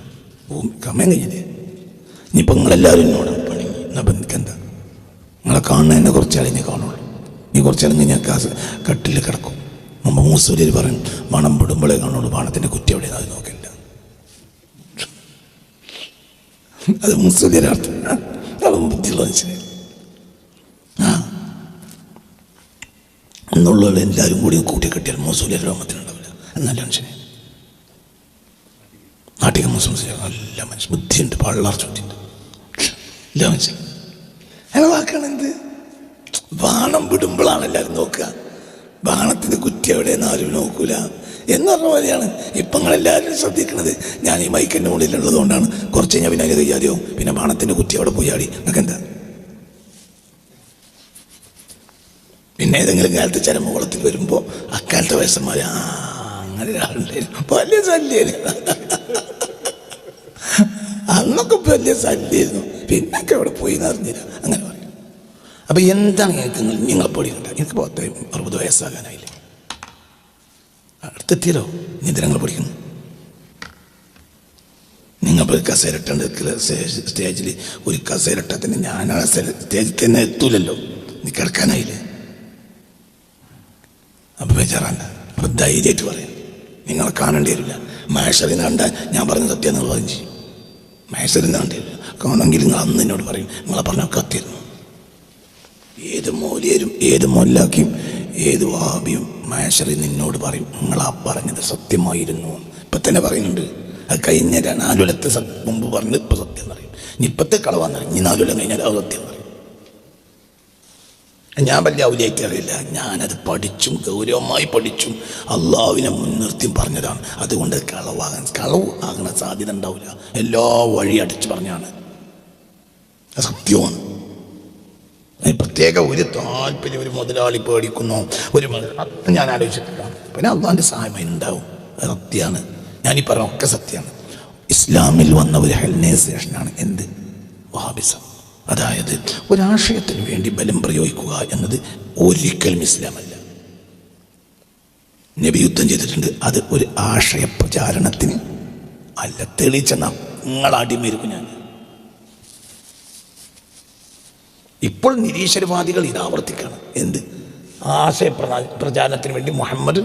സമയം കഴിഞ്ഞില്ലേ? ഇനിയിപ്പോൾ നിങ്ങളെല്ലാവരും എന്നോട് പണിങ്ങി എന്നാൽ എനിക്കെന്താ? നിങ്ങളെ കാണുന്ന എന്നെ കുറച്ചാളെ കാണുള്ളൂ. നീ കുറച്ചാണെങ്കിൽ ഞാൻ കട്ടിൽ കിടക്കും. മുമ്പ് മൂസൂര്യർ പറയും, മണം വിടുമ്പോഴേ കാണുള്ളൂ, ബാണത്തിൻ്റെ കുറ്റി എവിടെ അത് നോക്കില്ല. അത് മൂസൂര്യരർത്ഥം. അത് ബുദ്ധിയുള്ള മനുഷ്യനെ എന്നുള്ള എല്ലാവരും കൂടി കൂട്ടി കെട്ടിയാൽ മൂസൂര്യർ രോമത്തിനുണ്ടാവില്ല. നല്ല മനുഷ്യനെ നാട്ടിക മുസ്ലിം എല്ലാ മനുഷ്യൻ ബുദ്ധിയുണ്ട്, പള്ളാർച്ചുണ്ട്, എല്ലാ മനുഷ്യൻ. അങ്ങനെ വാക്കാണ് എന്ത്? ബാണം വിടുമ്പോഴാണ് എല്ലാവരും നോക്കുക. ബാണത്തിന് കുറ്റി എവിടെയെന്ന് ആരും നോക്കൂല എന്ന് പറഞ്ഞ പോലെയാണ് ഇപ്പം നിങ്ങളെല്ലാവരും ശ്രദ്ധിക്കുന്നത്. ഞാൻ ഈ മൈക്കിൻ്റെ മുകളിലുള്ളത് കൊണ്ടാണ്. കുറച്ച് കഴിഞ്ഞാൽ പിന്നെ അതിന് കയ്യാതെയാവും. പിന്നെ ബാണത്തിൻ്റെ കുറ്റി അവിടെ പോയി ആടി. നിങ്ങൾക്ക് എന്താ? പിന്നെ ഏതെങ്കിലും കാലത്ത് ചരമകുളത്തിൽ വരുമ്പോൾ അക്കാലത്തെ വയസ്സന്മാർ അങ്ങനെ ഒരാളുണ്ടായിരുന്നു, വലിയ ശല്യായിരുന്നു. അന്നൊക്കെ വലിയ ശല്യായിരുന്നു. പിന്നൊക്കെ അവിടെ പോയി എന്നറിഞ്ഞില്ല. അങ്ങനെ പറയും. അപ്പം എന്താണ് നിങ്ങളെ പൊടി കണ്ട? എനിക്ക് 60 വയസ്സാകാനായില്ലേ? അടുത്തെത്തിയല്ലോ. നീ എന്തിനാ പഠിക്കുന്നു? നിങ്ങൾ കസേരട്ടുണ്ട് സ്റ്റേജിൽ. ഒരു കസേരട്ടത്തിന് ഞാൻ ആ സ്റ്റേജിൽ തന്നെ എത്തൂലല്ലോ. നീ കിടക്കാനായില്ലേ? അപ്പം ബേജാറാണ്ട. അപ്പം ധൈര്യമായിട്ട് പറയാം, നിങ്ങളെ കാണേണ്ടി വരില്ല. മഹേശ്വറിന്ന് കണ്ടാൽ ഞാൻ പറഞ്ഞ സത്യം നിങ്ങൾ പറയും ചെയ്യും. മഹേശ്വറിന്ന് കണ്ടില്ല കാണുമെങ്കിൽ നിങ്ങൾ അന്ന് എന്നോട് പറയും, നിങ്ങളെ പറഞ്ഞ കത്തിരുന്നു. ഏത് മൗലിയരും ഏത് മൊല്ലാക്കിയും ഏത് വഹാബിയും മഹേശ്വറി നിന്നോട് പറയും, നിങ്ങളാ പറഞ്ഞത് സത്യമായിരുന്നു. ഇപ്പം തന്നെ പറയുന്നുണ്ട്. അത് കഴിഞ്ഞ 4 കൊല്ലത്തെ മുമ്പ് പറഞ്ഞത് ഇപ്പം സത്യം പറയും. ഇനി ഇപ്പത്തെ കളവാന്ന് പറയും. ഇനി 4 കൊല്ലം കഴിഞ്ഞാൽ അത് സത്യം പറയും. ഞാൻ വലിയ ഔലിയായിട്ട് അറിയില്ല, ഞാനത് പഠിച്ചും ഗൗരവമായി പഠിച്ചും അള്ളാഹുവിനെ മുൻനിർത്തിയും പറഞ്ഞതാണ്. അതുകൊണ്ട് കളവ് ആകണ സാധ്യത ഉണ്ടാവില്ല. എല്ലാ വഴി അടിച്ചു പറഞ്ഞാണ്, സത്യമാണ്. പ്രത്യേക ഒരു താല്പര്യം ഒരു മുതലാളി പേടിക്കുന്നു, ഞാൻ ആലോചിച്ചിട്ടില്ല. പിന്നെ അള്ളാഹിൻ്റെ സഹായം അതിനുണ്ടാവും. അത് സത്യമാണ്. ഞാനീ പറഞ്ഞ ഒക്കെ സത്യമാണ്. ഇസ്ലാമിൽ വന്ന ഒരു ഹെൽനൈസേഷനാണ് എന്ത്? വഹാബിസം. അതായത് ഒരാശയത്തിന് വേണ്ടി ബലം പ്രയോഗിക്കുക എന്നത് ഒരിക്കലും ഇസ്ലാമല്ല. നബി യുദ്ധം ചെയ്തിട്ടുണ്ട്, അത് ഒരു ആശയ പ്രചാരണത്തിന് അല്ല. തെളിയിച്ച നിങ്ങളടിമയിരിക്കും ഞാൻ. ഇപ്പോൾ നിരീശ്വരവാദികൾ ഇത് ആവർത്തിക്കുകയാണ്. എന്ത്? ആശയ പ്രചാരണത്തിന് വേണ്ടി മുഹമ്മദ്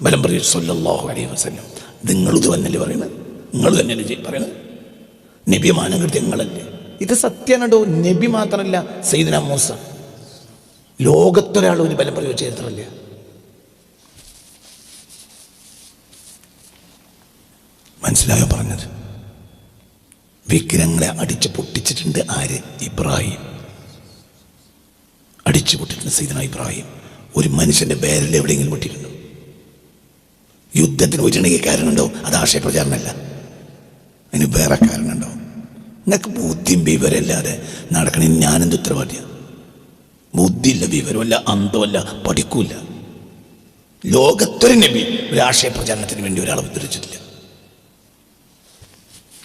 ബലം പ്രയോഗിച്ചു സല്ലല്ലാഹു അലൈഹി വസല്ലം. നിങ്ങളിത് തന്നെയല്ലേ പറയുന്നത്? നിങ്ങൾ തന്നെയല്ലേ പറയുന്നത്? നബി മാനം കിട്ടിയ നിങ്ങളല്ലേ? ഇത് സത്യമാണോ? നബി മാത്രമല്ല, സയ്യിദുനാ മൂസ ലോകത്തൊരാൾ ഒരു ബലം പ്രയോഗിച്ച ചരിത്രമല്ല. മനസ്സിലായോ പറഞ്ഞത്? വിഗ്രഹങ്ങളെ അടിച്ചു പൊട്ടിച്ചിട്ടുണ്ട് ആര്? ഇബ്രാഹിം. അടിച്ചു പൊട്ടിട്ടുണ്ട് സയ്യിദുനാ ഇബ്രാഹിം. ഒരു മനുഷ്യന്റെ പേരിൽ എവിടെയെങ്കിലും പൊട്ടിയിട്ടുണ്ടോ? യുദ്ധത്തിന് പോയിട്ടുണ്ടെങ്കിൽ കാരണമുണ്ടോ? അത് ആശയപ്രചാരണമല്ല, അതിന് വേറെ കാരണമുണ്ടോ? നിങ്ങൾക്ക് ബുദ്ധിയും വിവരമില്ലാതെ നടക്കണേ ഞാനെന്ത് ഉത്തരവാദിയാണ്? ബുദ്ധിയില്ല, വിവരമല്ല, അന്തമല്ല, പഠിക്കൂല. ലോകത്തൊരു നബി ഒരു ആശയപ്രചാരണത്തിന് വേണ്ടി ഒരാളെ ഉദ്ധരിച്ചിട്ടില്ല.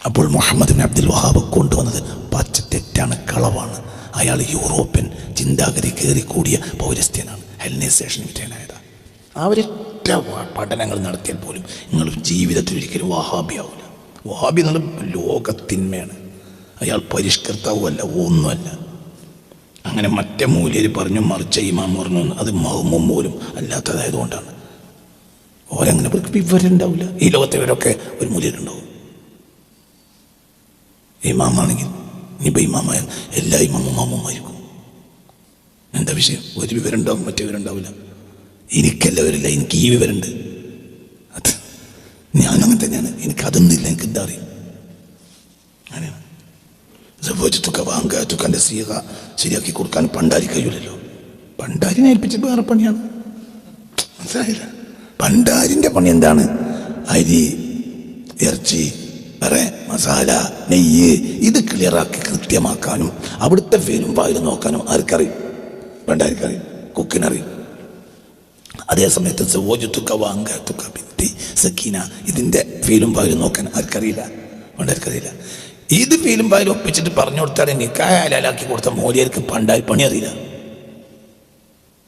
അപ്പോൾ മുഹമ്മദ് ബിൻ അബ്ദുൽ വഹാബ് കൊണ്ടുവന്നത് പച്ച തെറ്റാണ്, കളവാണ്. അയാൾ യൂറോപ്യൻ ചിന്താഗതി കയറിക്കൂടിയ പൗരസ്ത്യനാണ്, ഹെൽനൈസേഷൻ വിധേയനായതാണ്. അവരൊറ്റ പഠനങ്ങൾ നടത്തിയാൽ പോലും നിങ്ങൾ ജീവിതത്തിൽ ഒരിക്കലും വഹാബിയാവില്ല. വഹാബി എന്നുള്ള ലോകത്തിന്മയാണ്. അയാൾ പരിഷ്കർത്താവുമല്ല, ഒന്നുമല്ല. അങ്ങനെ മറ്റേ മൂല്യർ പറഞ്ഞു, മറിച്ച ഇമാം പറഞ്ഞു, അത് മഹ്മൂം പോലും അല്ലാത്തതായതുകൊണ്ടാണ്. ഓരങ്ങനെ വിവരം ഉണ്ടാവില്ല. ഈ ലോകത്തിവരൊക്കെ ഒരു മൂല്യരുണ്ടാവും. ഇമാമാണെങ്കിൽ ഇനിയിപ്പോൾ ഇമാമായ എല്ലാ ഇമാമും മാമുമായിരിക്കും. എന്താ വിഷയം? ഒരു വിവരം ഉണ്ടാവും, മറ്റേ വിവരം ഉണ്ടാവില്ല. എനിക്കെല്ലാവരില്ല, എനിക്ക് ഈ വിവരമുണ്ട്. അത് ഞാനങ്ങനെ തന്നെയാണ്. എനിക്കതൊന്നുമില്ല, എനിക്ക് എന്താ അറിയും? അങ്ങനെയാണ്. വാങ്കാത്തുക്കൻ്റെ സീക ശരിയാക്കി കൊടുക്കാൻ പണ്ടാരി കഴിയില്ലല്ലോ. പണ്ടാരിനെ ഏൽപ്പിച്ച് വേറെ പണിയാണ്. മനസ്സിലായില്ല? പണ്ടാരിൻ്റെ പണി എന്താണ്? അരി, ഇറച്ചി, വേറെ മസാല, നെയ്യ്, ഇത് ക്ലിയറാക്കി കൃത്യമാക്കാനും അവിടുത്തെ ഫീലും വായിലും നോക്കാനും ആർക്കറിയും? പണ്ടാരിക്കറിയും, കുക്കിനറിയും. അതേസമയത്ത് സക്കീന ഇതിൻ്റെ ഫീലും വായിലും നോക്കാൻ ആർക്കറിയില്ല, പണ്ടാരിക്കറിയില്ല. ഇത് ഫീലും വായിലും ഒപ്പിച്ചിട്ട് പറഞ്ഞു കൊടുത്താൽ നിക്കായ ഹലാലാക്കി കൊടുത്ത മോലിയർക്ക് പണ്ടാരി പണി അറിയില്ല.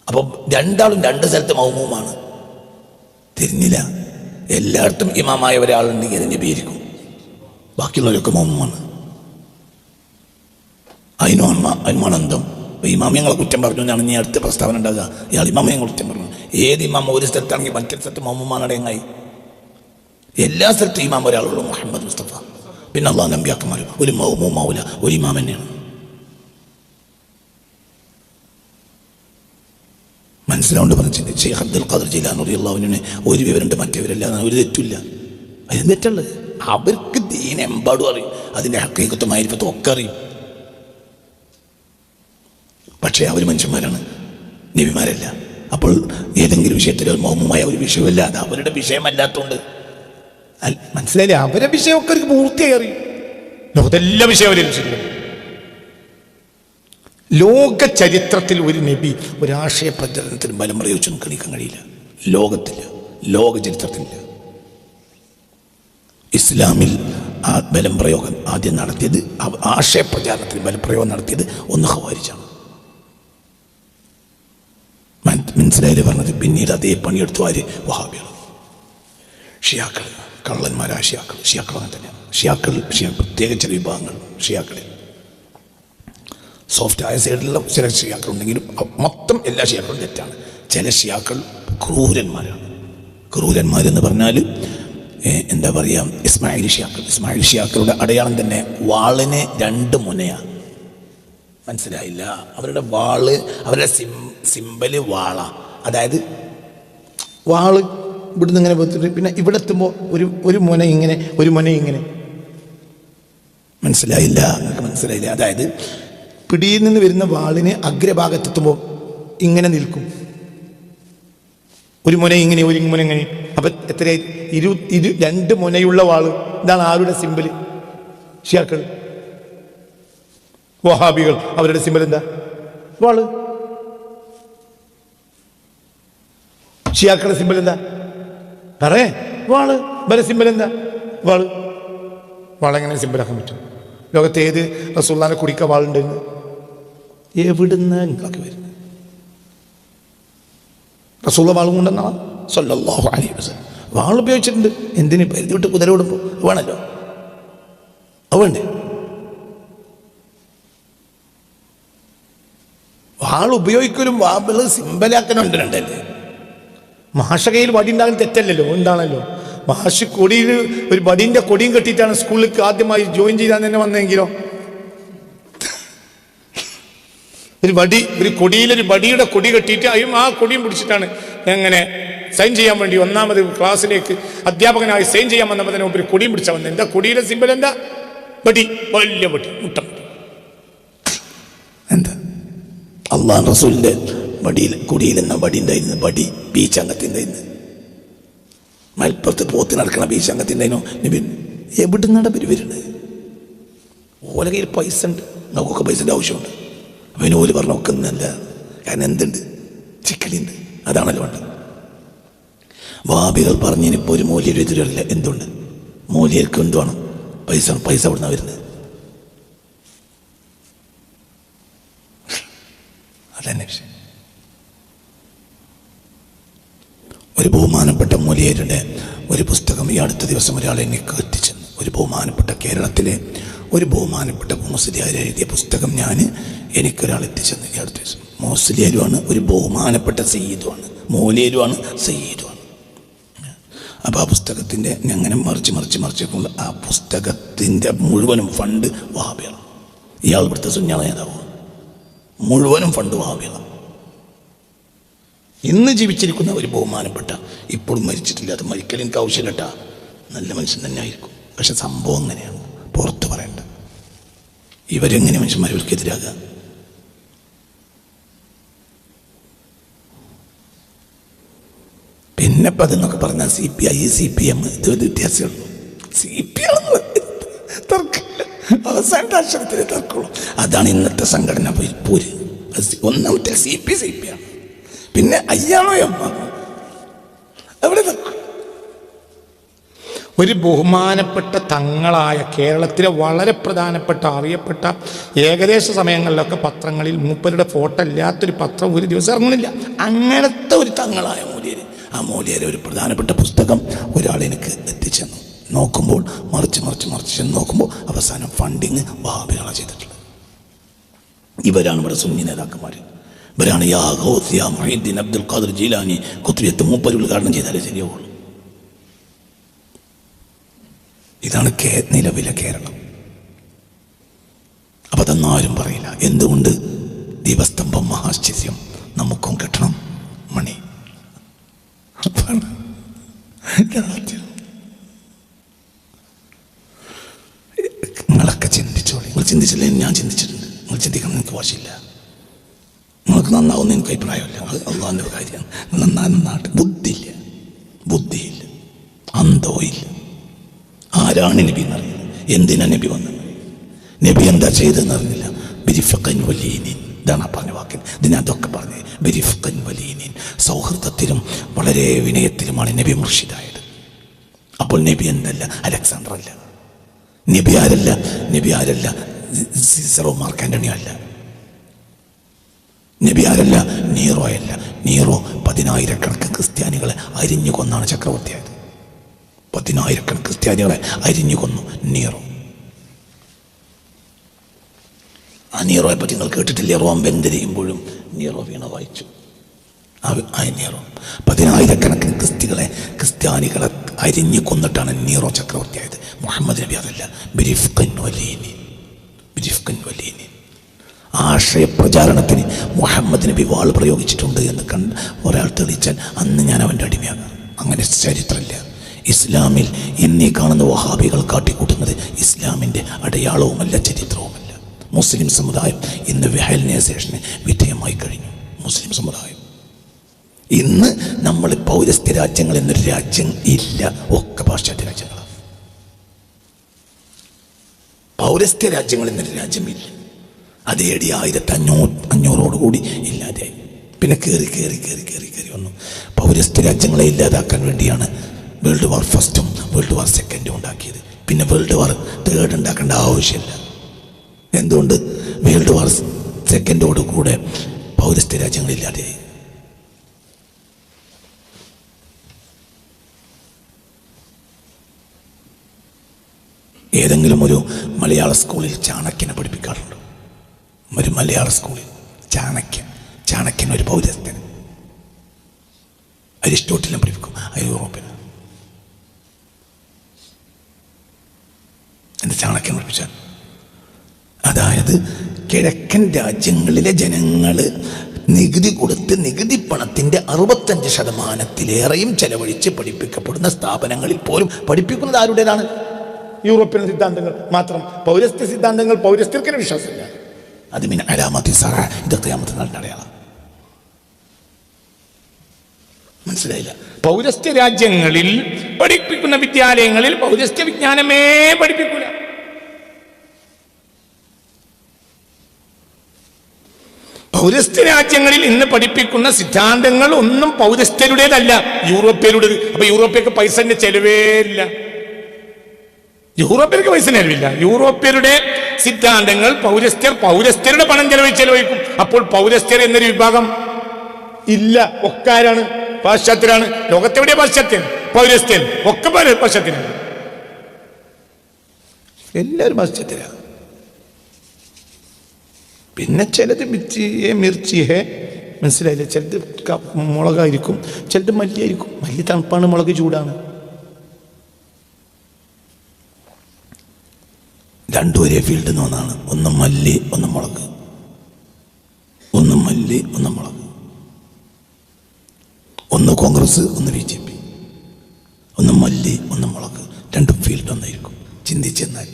അപ്പം രണ്ടാളും രണ്ട് സ്ഥലത്ത് മൗമൂമാണ്. തിരിഞ്ഞില്ല. എല്ലായിടത്തും ഇമാമായ ഒരാളുണ്ടെങ്കിൽ അതിൻ്റെ പേരിക്കും, ബാക്കിയുള്ളവരൊക്കെ മൗമൂമാണ്. അതിനോണന്തം. ഇമാമിയങ്ങളെ കുറ്റം പറഞ്ഞു എന്നാണ് നീ അടുത്ത പ്രസ്താവന ഉണ്ടാകുക. ഇയാൾ ഇമാമിയങ്ങൾ കുറ്റം പറഞ്ഞു. ഏത് ഇമാമ ഒരു സ്ഥലത്താണെങ്കിൽ മറ്റൊരു സ്ഥലത്ത് മൗമൂമാണ് അടയങ്ങായി. എല്ലാ സ്ഥലത്തും ഇമാം ഒരാളുള്ളൂ, മുഹമ്മദ് മുസ്തഫ. പിന്നെ അള്ളാഹു നബിയാക്കന്മാർ ഒരു മൗമൂമാവില്ല, ഒരു ഇമാം തന്നെയാണ്. മനസ്സിലാവുണ്ട് പറഞ്ഞിട്ടുണ്ട്. ഷെയ്ഖ് അബ്ദുൽ ഖാദിർ ജീലാനി റളിയല്ലാഹുവിന് ഒരു വിവരമുണ്ട്, മറ്റേ വിവരമില്ല, ഒരു തെറ്റില്ല. അതിന് തെറ്റുള്ളത് അവർക്ക് ദീൻ എമ്പാടും അറിയും, അതിൻ്റെ ഹക്കീക്കത്തും മാരിഫത്തും ഒക്കെ അറിയും. പക്ഷേ അവർ മനുഷ്യന്മാരാണ്, നബിമാരല്ല. അപ്പോൾ ഏതെങ്കിലും വിഷയത്തിൽ മൗമൂമായ ഒരു വിഷയമല്ല, അത് അവരുടെ വിഷയമല്ലാത്തതുകൊണ്ട്. മനസ്സിലായില്ലേ? അവരുടെ വിഷയമൊക്കെ അവർക്ക് പൂർത്തിയായി അറിയും. ലോകത്തെല്ലാ വിഷയം അവരെ ശരിക്കും. ലോക ചരിത്രത്തിൽ ഒരു നബി ഒരാശയ പ്രചരണത്തിന് ബലം പ്രയോഗിച്ചൊന്നും കണിക്കാൻ കഴിയില്ല. ലോകത്തില്ല, ലോക ചരിത്രത്തിലില്ല. ഇസ്ലാമിൽ ആ ബലം പ്രയോഗം ആദ്യം നടത്തിയത്, ആശയ പ്രചാരണത്തിന് ബലപ്രയോഗം നടത്തിയത് ഒന്ന് ഖവാരിജാണ്. മനസ്സിലായില്ലേ പറഞ്ഞത്? പിന്നീട് അതേ പണിയെടുത്തു ആര്? വഹാബികൾ, ഷിയാക്കൾ, കള്ളന്മാരായ ഷിയാക്കൾ അങ്ങനെ തന്നെയാണ്. ഷിയാ പ്രത്യേക ചില വിഭാഗങ്ങൾ ഷിയാക്കളിൽ സോഫ്റ്റ് ആയ സൈഡിലുള്ള ചില ഷിയാക്കൾ ഉണ്ടെങ്കിലും മൊത്തം എല്ലാ ഷിയാക്കളും തെറ്റാണ്. ചില ഷിയാക്കൾ ക്രൂരന്മാരാണ്. ക്രൂരന്മാരെന്ന് പറഞ്ഞാൽ എന്താ പറയുക, ഇസ്മായിൽ ഷിയാക്കളുടെ അടയാളം തന്നെ വാളിന് രണ്ട് മുനയാണ്. മനസ്സിലായില്ല? അവരുടെ വാള്, അവരുടെ സിമ്പല് വാളാണ്. അതായത് വാള് ഇവിടുന്ന് ഇങ്ങനെ പോയിട്ട് പിന്നെ ഇവിടെ എത്തുമ്പോൾ ഒരു മുന ഇങ്ങനെ, ഒരു മുന ഇങ്ങനെ. മനസ്സിലായില്ല? നിങ്ങൾക്ക് മനസ്സിലായില്ല? അതായത് പിടിയിൽ നിന്ന് വരുന്ന വാളിന് അഗ്രഭാഗത്തെത്തുമ്പോൾ ഇങ്ങനെ നിൽക്കും. ഒരു മുന ഇങ്ങനെ, ഒരു മുന ഇങ്ങനെ. അപ്പം എത്ര 2 മുനയുള്ള വാള്. ഇതാണ് ആരുടെ സിമ്പൽ? ഷിയാക്കൾ, വഹാബികൾ. അവരുടെ സിമ്പൽ എന്താ? വാള്. ഷിയാക്കളുടെ സിമ്പൽ എന്താ? പറയേ, വാള്. ഇവരുടെ സിമ്പൽ എന്താ? വാള്. വാളെങ്ങനെ സിമ്പലാക്കാൻ പറ്റും? ലോകത്ത് ഏത് റസൂലുള്ളാഹിനെ കുടിക്ക വാളുണ്ടെന്ന്? എവിടുന്ന് നിങ്ങളൊക്കെ വരുന്നത്? റസൂലുള്ള വാളും കൊണ്ടെന്നാണ് സ്വല്ലല്ലാഹു അലൈഹി വസല്ലം. വാൾ ഉപയോഗിച്ചിട്ടുണ്ട്. എന്തിന്? പരിധി വിട്ട് കുതിര ഓടുമ്പോൾ വേണമല്ലോ, അത് വേണ്ടേ? വാൾ ഉപയോഗിക്കലും വാബിള് സിമ്പലാക്കലുണ്ട് രണ്ടല്ലേ. മാഷ കയ്യിൽ വടി ഉണ്ടാകുന്ന തെറ്റല്ലല്ലോ, എന്താണല്ലോ. മാഷ് കൊടിയിൽ ഒരു വടിൻ്റെ കൊടിയും കെട്ടിയിട്ടാണ് സ്കൂളിലേക്ക് ആദ്യമായി ജോയിൻ ചെയ്താൽ തന്നെ വന്നെങ്കിലോ. ഒരു കൊടിയിലൊരു വടിയുടെ കൊടി കെട്ടിയിട്ട് അയും ആ കൊടിയും പിടിച്ചിട്ടാണ് എങ്ങനെ സൈൻ ചെയ്യാൻ വേണ്ടി ഒന്നാമത് ക്ലാസ്സിലേക്ക് അധ്യാപകനായി സൈൻ ചെയ്യാൻ വന്നപ്പോൾ തന്നെ ഒരു കൊടിയും പിടിച്ചാൽ വന്നത്. എന്താ കൊടിയിലെ സിമ്പൽ? എന്താ? വടി, വലിയ വടി, മുട്ടം. എന്താ? അള്ളാഹു റസൂലിന്റെ കൊടിയിലെന്ന വടി ഉണ്ടായിരുന്നു. വടി ബീച്ചംഗത്തിൻ്റെ മലപ്പുറത്ത് പോത്ത് നടക്കണ ബീച്ചംഗത്തിൻ്റെ എവിടുന്നാണ് വരുന്നത്? ഓല കയ്യിൽ പൈസ ഉണ്ട്, നമുക്കൊക്കെ പൈസൻ്റെ ആവശ്യമുണ്ട്. അവന് ഓല് പറഞ്ഞ നോക്കുന്നല്ല. കാരണം എന്തുണ്ട്? ചിക്കനുണ്ട്, അതാണല്ലോ വേണ്ടത്. വാബികൾ പറഞ്ഞതിനിപ്പോൾ ഒരു മൂല്യം എതിരല്ല. എന്തുണ്ട്? മൂല്യർക്ക് എന്തുവാണ്? പൈസ എവിടുന്നാണ് വരുന്നത്? അതന്നെ വിഷയം. ഒരു ബഹുമാനപ്പെട്ട മൂല്യരുടെ ഒരു പുസ്തകം ഈ അടുത്ത ദിവസം ഒരാളെ എനിക്ക് എത്തിച്ചെന്നു. ഒരു ബഹുമാനപ്പെട്ട കേരളത്തിലെ ഒരു ബഹുമാനപ്പെട്ട മുസ്ലിയാർ എഴുതിയ പുസ്തകം എനിക്കൊരാൾ എത്തിച്ചെന്നു ഈ അടുത്ത ദിവസം. മുസ്ലിയാരുമാണ്, ഒരു ബഹുമാനപ്പെട്ട സയ്യിദുമാണ്, മൂല്യരുമാണ്, സയ്യിദുമാണ്. അപ്പോൾ ആ പുസ്തകത്തിൻ്റെ അങ്ങനെ മറിച്ച് ആ പുസ്തകത്തിൻ്റെ മുഴുവനും ഫണ്ട് വഹാബികളാണ്. ഇയാൾ ഇവിടുത്തെ സുന്നത്ത് നേതാവ്. മുഴുവനും ഫണ്ട് വഹാബികളാണ്. ഇന്ന് ജീവിച്ചിരിക്കുന്ന ഒരു ബഹുമാനപ്പെട്ട, ഇപ്പോഴും മരിച്ചിട്ടില്ല, അത് മരിക്കൽ എനിക്ക് ആവശ്യമില്ല, നല്ല മനുഷ്യൻ തന്നെ ആയിരിക്കും. പക്ഷെ സംഭവം അങ്ങനെയാണ്, പുറത്ത് പറയണ്ട. ഇവരെങ്ങനെ മനുഷ്യന്മാർക്കെതിരാകുക? പിന്നെ ഇപ്പം അതെന്നൊക്കെ പറഞ്ഞാൽ CPI CPM ഇത് വ്യത്യാസമുള്ളൂ. CPI തർക്കമില്ല, അവസാനത്തെ അക്ഷരത്തിലെ തർക്കമുള്ളൂ. അതാണ് ഇന്നത്തെ സംഘടന പൂര്. ഒന്നാമത്തെ CPI ആണ്. പിന്നെ അയ്യാണോ എവിടെ തർക്കം? ഒരു ബഹുമാനപ്പെട്ട തങ്ങളായ കേരളത്തിലെ വളരെ പ്രധാനപ്പെട്ട അറിയപ്പെട്ട ഏകദേശ സമയങ്ങളിലൊക്കെ പത്രങ്ങളിൽ മൂപ്പരുടെ ഫോട്ടോ ഇല്ലാത്തൊരു പത്രം ഒരു ദിവസം ഇറങ്ങുന്നില്ല. അങ്ങനത്തെ ഒരു തങ്ങളായ മൂല്യര്, ആ മൂല്യരെ ഒരു പ്രധാനപ്പെട്ട പുസ്തകം ഒരാൾ എനിക്ക് എത്തിച്ചെന്നു. നോക്കുമ്പോൾ മറിച്ച് നോക്കുമ്പോൾ അവസാനം ഫണ്ടിങ് വഹാബികളാണ് ചെയ്തിട്ടുള്ളത്. ഇവരാണ് ഇവിടെ സുന്നി നേതാക്കന്മാർ. ഇവരാണ് യാ ഗൗസ് യാ മുഹീദ്ദീൻ അബ്ദുൽ ഖാദിർ ജീലാനി കുത്ബിയത്ത് മൂപ്പര് ഉദ്ഘാടനം ചെയ്താലേ ശരിയാവുള്ളൂ. ഇതാണ് നിലവിലെ കേരളം. അപ്പം അതൊന്നും ആരും പറയില്ല. എന്തുകൊണ്ട്? ദീപസ്തംഭം മഹാശ്ചര്യം നമുക്കും കിട്ടണം മണി. നിങ്ങളൊക്കെ ചിന്തിച്ചോളി. നിങ്ങൾ ചിന്തിച്ചില്ലേ? ഞാൻ ചിന്തിച്ചിട്ടുണ്ട്. നിങ്ങൾ ചിന്തിക്കണം, എനിക്ക് വാശിയില്ല. നിങ്ങൾക്ക് നന്നാവുന്ന എനിക്ക് അഭിപ്രായമില്ല. അള്ളാഹിൻ്റെ കാര്യമാണ്. നന്നായിട്ട് ബുദ്ധിയില്ല, അന്തോയില്ല. ആരാണ് നബി എന്നറിയില്ല. എന്തിനാ നബി വന്നത്? നബി എന്താ ചെയ്തതെന്ന് അറിഞ്ഞില്ല. ബിരിഫഖൻ വലീനിൻ, ഇതാണ് ആ പറഞ്ഞ വാക്കിൽ. ഇതിനകത്തൊക്കെ പറഞ്ഞത് ബിരിഫഖൻ വലീനിൻ, സൗഹൃദത്തിലും വളരെ വിനയത്തിലുമാണ് നബി മുർഷിദായത്. അപ്പോൾ നബി എന്തല്ല? അലക്സാണ്ടർ അല്ല. നബി ആരല്ല? സീസറോ മാർക്ക് ആന്റണിയോ അല്ല. നബി ആരല്ല? നീറോ അല്ല. നീറോ 10,000 ക്രിസ്ത്യാനികളെ അരിഞ്ഞു കൊന്നാണ് ചക്രവർത്തിയായത്. 10,000 ക്രിസ്ത്യാനികളെ അരിഞ്ഞു കൊന്നു നീറോ. ആ നീറോയെ പറ്റി നിങ്ങൾ കേട്ടിട്ടില്ലേ? റോം ബന്ദരിയുമ്പോഴും നീറോ വീണ വായിച്ചു. ആ നീറോ 10,000 ക്രിസ്ത്യാനികളെ അരിഞ്ഞു കൊന്നിട്ടാണ് നീറോ ചക്രവർത്തിയായത്. മുഹമ്മദ് നബി അതല്ല. ബിരിഫ്ഖൻ വലീനിൻ. ആശയപ്രചാരണത്തിന് മുഹമ്മദ് നബി വാൾ പ്രയോഗിച്ചിട്ടുണ്ട് എന്ന് ഒരാൾ തെളിയിച്ചാൽ അന്ന് ഞാൻ അവൻ്റെ അടിമയാകാം. അങ്ങനെ ചരിത്രമില്ല. ഇസ്ലാമിൽ എന്നീ കാണുന്ന വഹാബികൾ കാട്ടിക്കൂട്ടുന്നത് ഇസ്ലാമിൻ്റെ അടയാളവുമല്ല, ചരിത്രവുമല്ല. മുസ്ലിം സമുദായം ഇന്ന് വിഹലനൈസേഷന് വിധേയമായി കഴിഞ്ഞു. മുസ്ലിം സമുദായം. ഇന്ന് നമ്മൾ പൗരസ്ത്യ രാജ്യങ്ങൾ എന്നൊരു രാജ്യം ഇല്ല, ഒക്കെ പാശ്ചാത്യ രാജ്യങ്ങളാണ്. പൗരസ്ത്യ രാജ്യങ്ങൾ എന്നൊരു രാജ്യമില്ല. അത് AD 1500 ഇല്ലാതെയായി. പിന്നെ കയറി വന്നു. പൗരസ്ത്യ രാജ്യങ്ങളെ ഇല്ലാതാക്കാൻ വേണ്ടിയാണ് വേൾഡ് വാർ ഫസ്റ്റും വേൾഡ് വാർ സെക്കൻഡും ഉണ്ടാക്കിയത്. പിന്നെ വേൾഡ് വാർ തേർഡ് ഉണ്ടാക്കേണ്ട ആവശ്യമില്ല. എന്തുകൊണ്ട്? വേൾഡ് വാർ സെക്കൻഡോട് കൂടെ പൗരസ്ത്യ രാജ്യങ്ങളില്ലാതെയായി. ഏതെങ്കിലും ഒരു മലയാള സ്കൂളിൽ ചാണക്യനെ പഠിപ്പിക്കാറുണ്ട്. ഒരു മലയാള സ്കൂളിൽ ചാണക്യൻ ഒരു പൗരസ്ത്യൻ. അരിസ്റ്റോട്ടിലിനെ പഠിപ്പിക്കും, യൂറോപ്പിന്. എന്താ ചാണക്യൻ പഠിപ്പിച്ചാൽ? അതായത് കിഴക്കൻ രാജ്യങ്ങളിലെ ജനങ്ങൾ നികുതി കൊടുത്ത് നികുതി പണത്തിൻ്റെ 65% ചെലവഴിച്ച് പഠിപ്പിക്കപ്പെടുന്ന സ്ഥാപനങ്ങളിൽ പോലും പഠിപ്പിക്കുന്നത് ആരുടേതാണ്? യൂറോപ്യൻ സിദ്ധാന്തങ്ങൾ മാത്രം. പൗരസ്ത്യ സിദ്ധാന്തങ്ങൾ പൗരസ്ത്യർക്കിന് വിശ്വാസമില്ല. അത് പിന്നെ അലാമത്തി സറ, ഇത് ഖിയാമത്ത് നാളിന്റെ അടയാളം. മനസ്സിലായില്ല? പൗരസ്ത്യ രാജ്യങ്ങളിൽ പഠിപ്പിക്കുന്ന വിദ്യാലയങ്ങളിൽ പൗരസ്ത്യ വിജ്ഞാനമേ പഠിപ്പിക്കൂല. പൗരസ്ത്യ രാജ്യങ്ങളിൽ ഇന്ന് പഠിപ്പിക്കുന്ന സിദ്ധാന്തങ്ങൾ ഒന്നും പൗരസ്ത്യരുടേതല്ല, യൂറോപ്യരുടേത്. അപ്പൊ യൂറോപ്യർക്ക് പൈസന്റെ ചെലവേ ഇല്ല. യൂറോപ്യർക്ക് പൈസ ചെലവില്ല. യൂറോപ്യരുടെ സിദ്ധാന്തങ്ങൾ പൗരസ്ത്യരുടെ പണം ചെലവഴിക്കും. അപ്പോൾ പൗരസ്ത്യർ എന്നൊരു വിഭാഗം ഇല്ല. ഒക്കാരാണ്? പാശ്ചാത്യരാണ്. ലോകത്തെവിടെ പാശ്ചാത്യൻ? പൗരസ്ത്യൻ. ഒക്കെ പാശ്ചാത്യനാണ്. എല്ലാവരും പാശ്ചാത്യരാണ്. പിന്നെ ചിലത് മിർച്ചി ഹേ, മനസ്സിലായില്ല? ചിലത് മുളകായിരിക്കും, ചിലത് മല്ലിയായിരിക്കും. മല്ലി തണുപ്പാണ്, മുളക് ചൂടാണ്. രണ്ടും ഒരേ ഫീൽഡിൽ നിന്നാണ്. ഒന്ന് മല്ലി, ഒന്ന് മുളക്. ഒന്ന് മല്ലി, ഒന്ന് മുളക്. ഒന്ന് കോൺഗ്രസ്, ഒന്ന് BJP. ഒന്ന് മല്ലി, ഒന്ന് മുളക്. രണ്ടും ഫീൽഡ് ഒന്നായിരിക്കും. ചിന്തിച്ചെന്നാൽ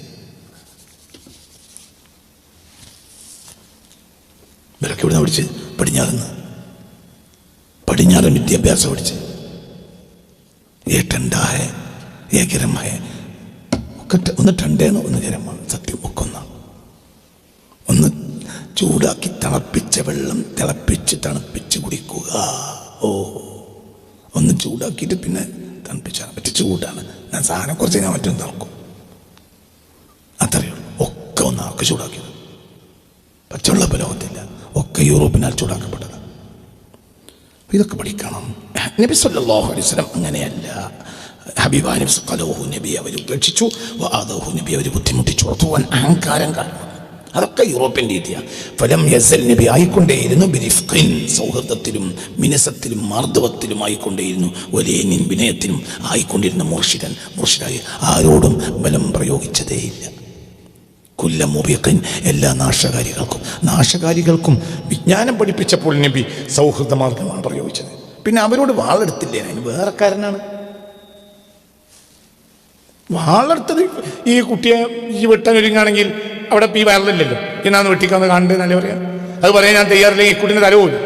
ഇവരൊക്കെ ഇവിടെ പഠിച്ച് പടിഞ്ഞാറൻ വിദ്യാഭ്യാസം പഠിച്ച് ഗരമായ ഒക്കെ. ഒന്ന് ടണ്ടേണ്, ഒന്ന് ഗരമാണ്. സത്യം ഒക്കെ ഒന്നാണ്. ഒന്ന് ചൂടാക്കി തിളപ്പിച്ച വെള്ളം തണുപ്പിച്ച് കുടിക്കുക. ഒന്ന് ചൂടാക്കിയിട്ട് പിന്നെ തണുപ്പിച്ചാൽ മറ്റേ ചൂടാണ്. ഞാൻ സാധനം കുറച്ച് കഴിഞ്ഞാൽ മറ്റൊന്ന് തിളക്കും. അത്രയേ ഉള്ളൂ. ഒക്കെ ഒന്നാണ്. ഒക്കെ ചൂടാക്കിയത്. പച്ചവെള്ള ലോകത്തില്ല, ഒക്കെ യൂറോപ്പിനാൽ ചൂടാക്കപ്പെട്ടത്. ഇതൊക്കെ പഠിക്കണം. നബി സല്ലല്ലാഹു അലൈഹി വസല്ലം അങ്ങനെയല്ല. ഹബീബായ നബി അവർ ഉപേക്ഷിച്ചു. നബി അവർ ബുദ്ധിമുട്ടിച്ചു. അഹങ്കാരം കാരണം. അതൊക്കെ യൂറോപ്യൻ രീതിയാണ്. ഫലം യസൽ നബി ആയിക്കൊണ്ടേയിരുന്നു ബിരിഫ്ഖിൻ, സൗഹൃദത്തിലും മിനസത്തിലും മാർദ്ദവത്തിലും ആയിക്കൊണ്ടേയിരുന്നു. ഒലേനിൻ, വിനയത്തിലും ആയിക്കൊണ്ടിരുന്ന മുർഷിദായി ആരോടും ബലം പ്രയോഗിച്ചതേയില്ല. കുല്ലമുബിഖിൻ, എല്ലാ നാശകാരികൾക്കും വിജ്ഞാനം പഠിപ്പിച്ചപ്പോൾ നബി സൗഹൃദ മാർഗമാണ് പ്രയോഗിച്ചത്. പിന്നെ അവരോട് വാളെടുത്തില്ലേ? അതിന് വേറെ കാരനാണ്. വാളെടുത്തത് ഈ കുട്ടിയെ വെട്ടാൻ ഒരുങ്ങാണെങ്കിൽ അവിടെ ഈ വയറില്ലല്ലോ, എന്നാന്ന് വെട്ടിക്കാന്ന് കാണണ്ടേ നല്ല പറയാം. അത് പറയാൻ ഞാൻ തയ്യാറില്ലെങ്കിൽ ഈ കുട്ടിൻ്റെ തല പോലും.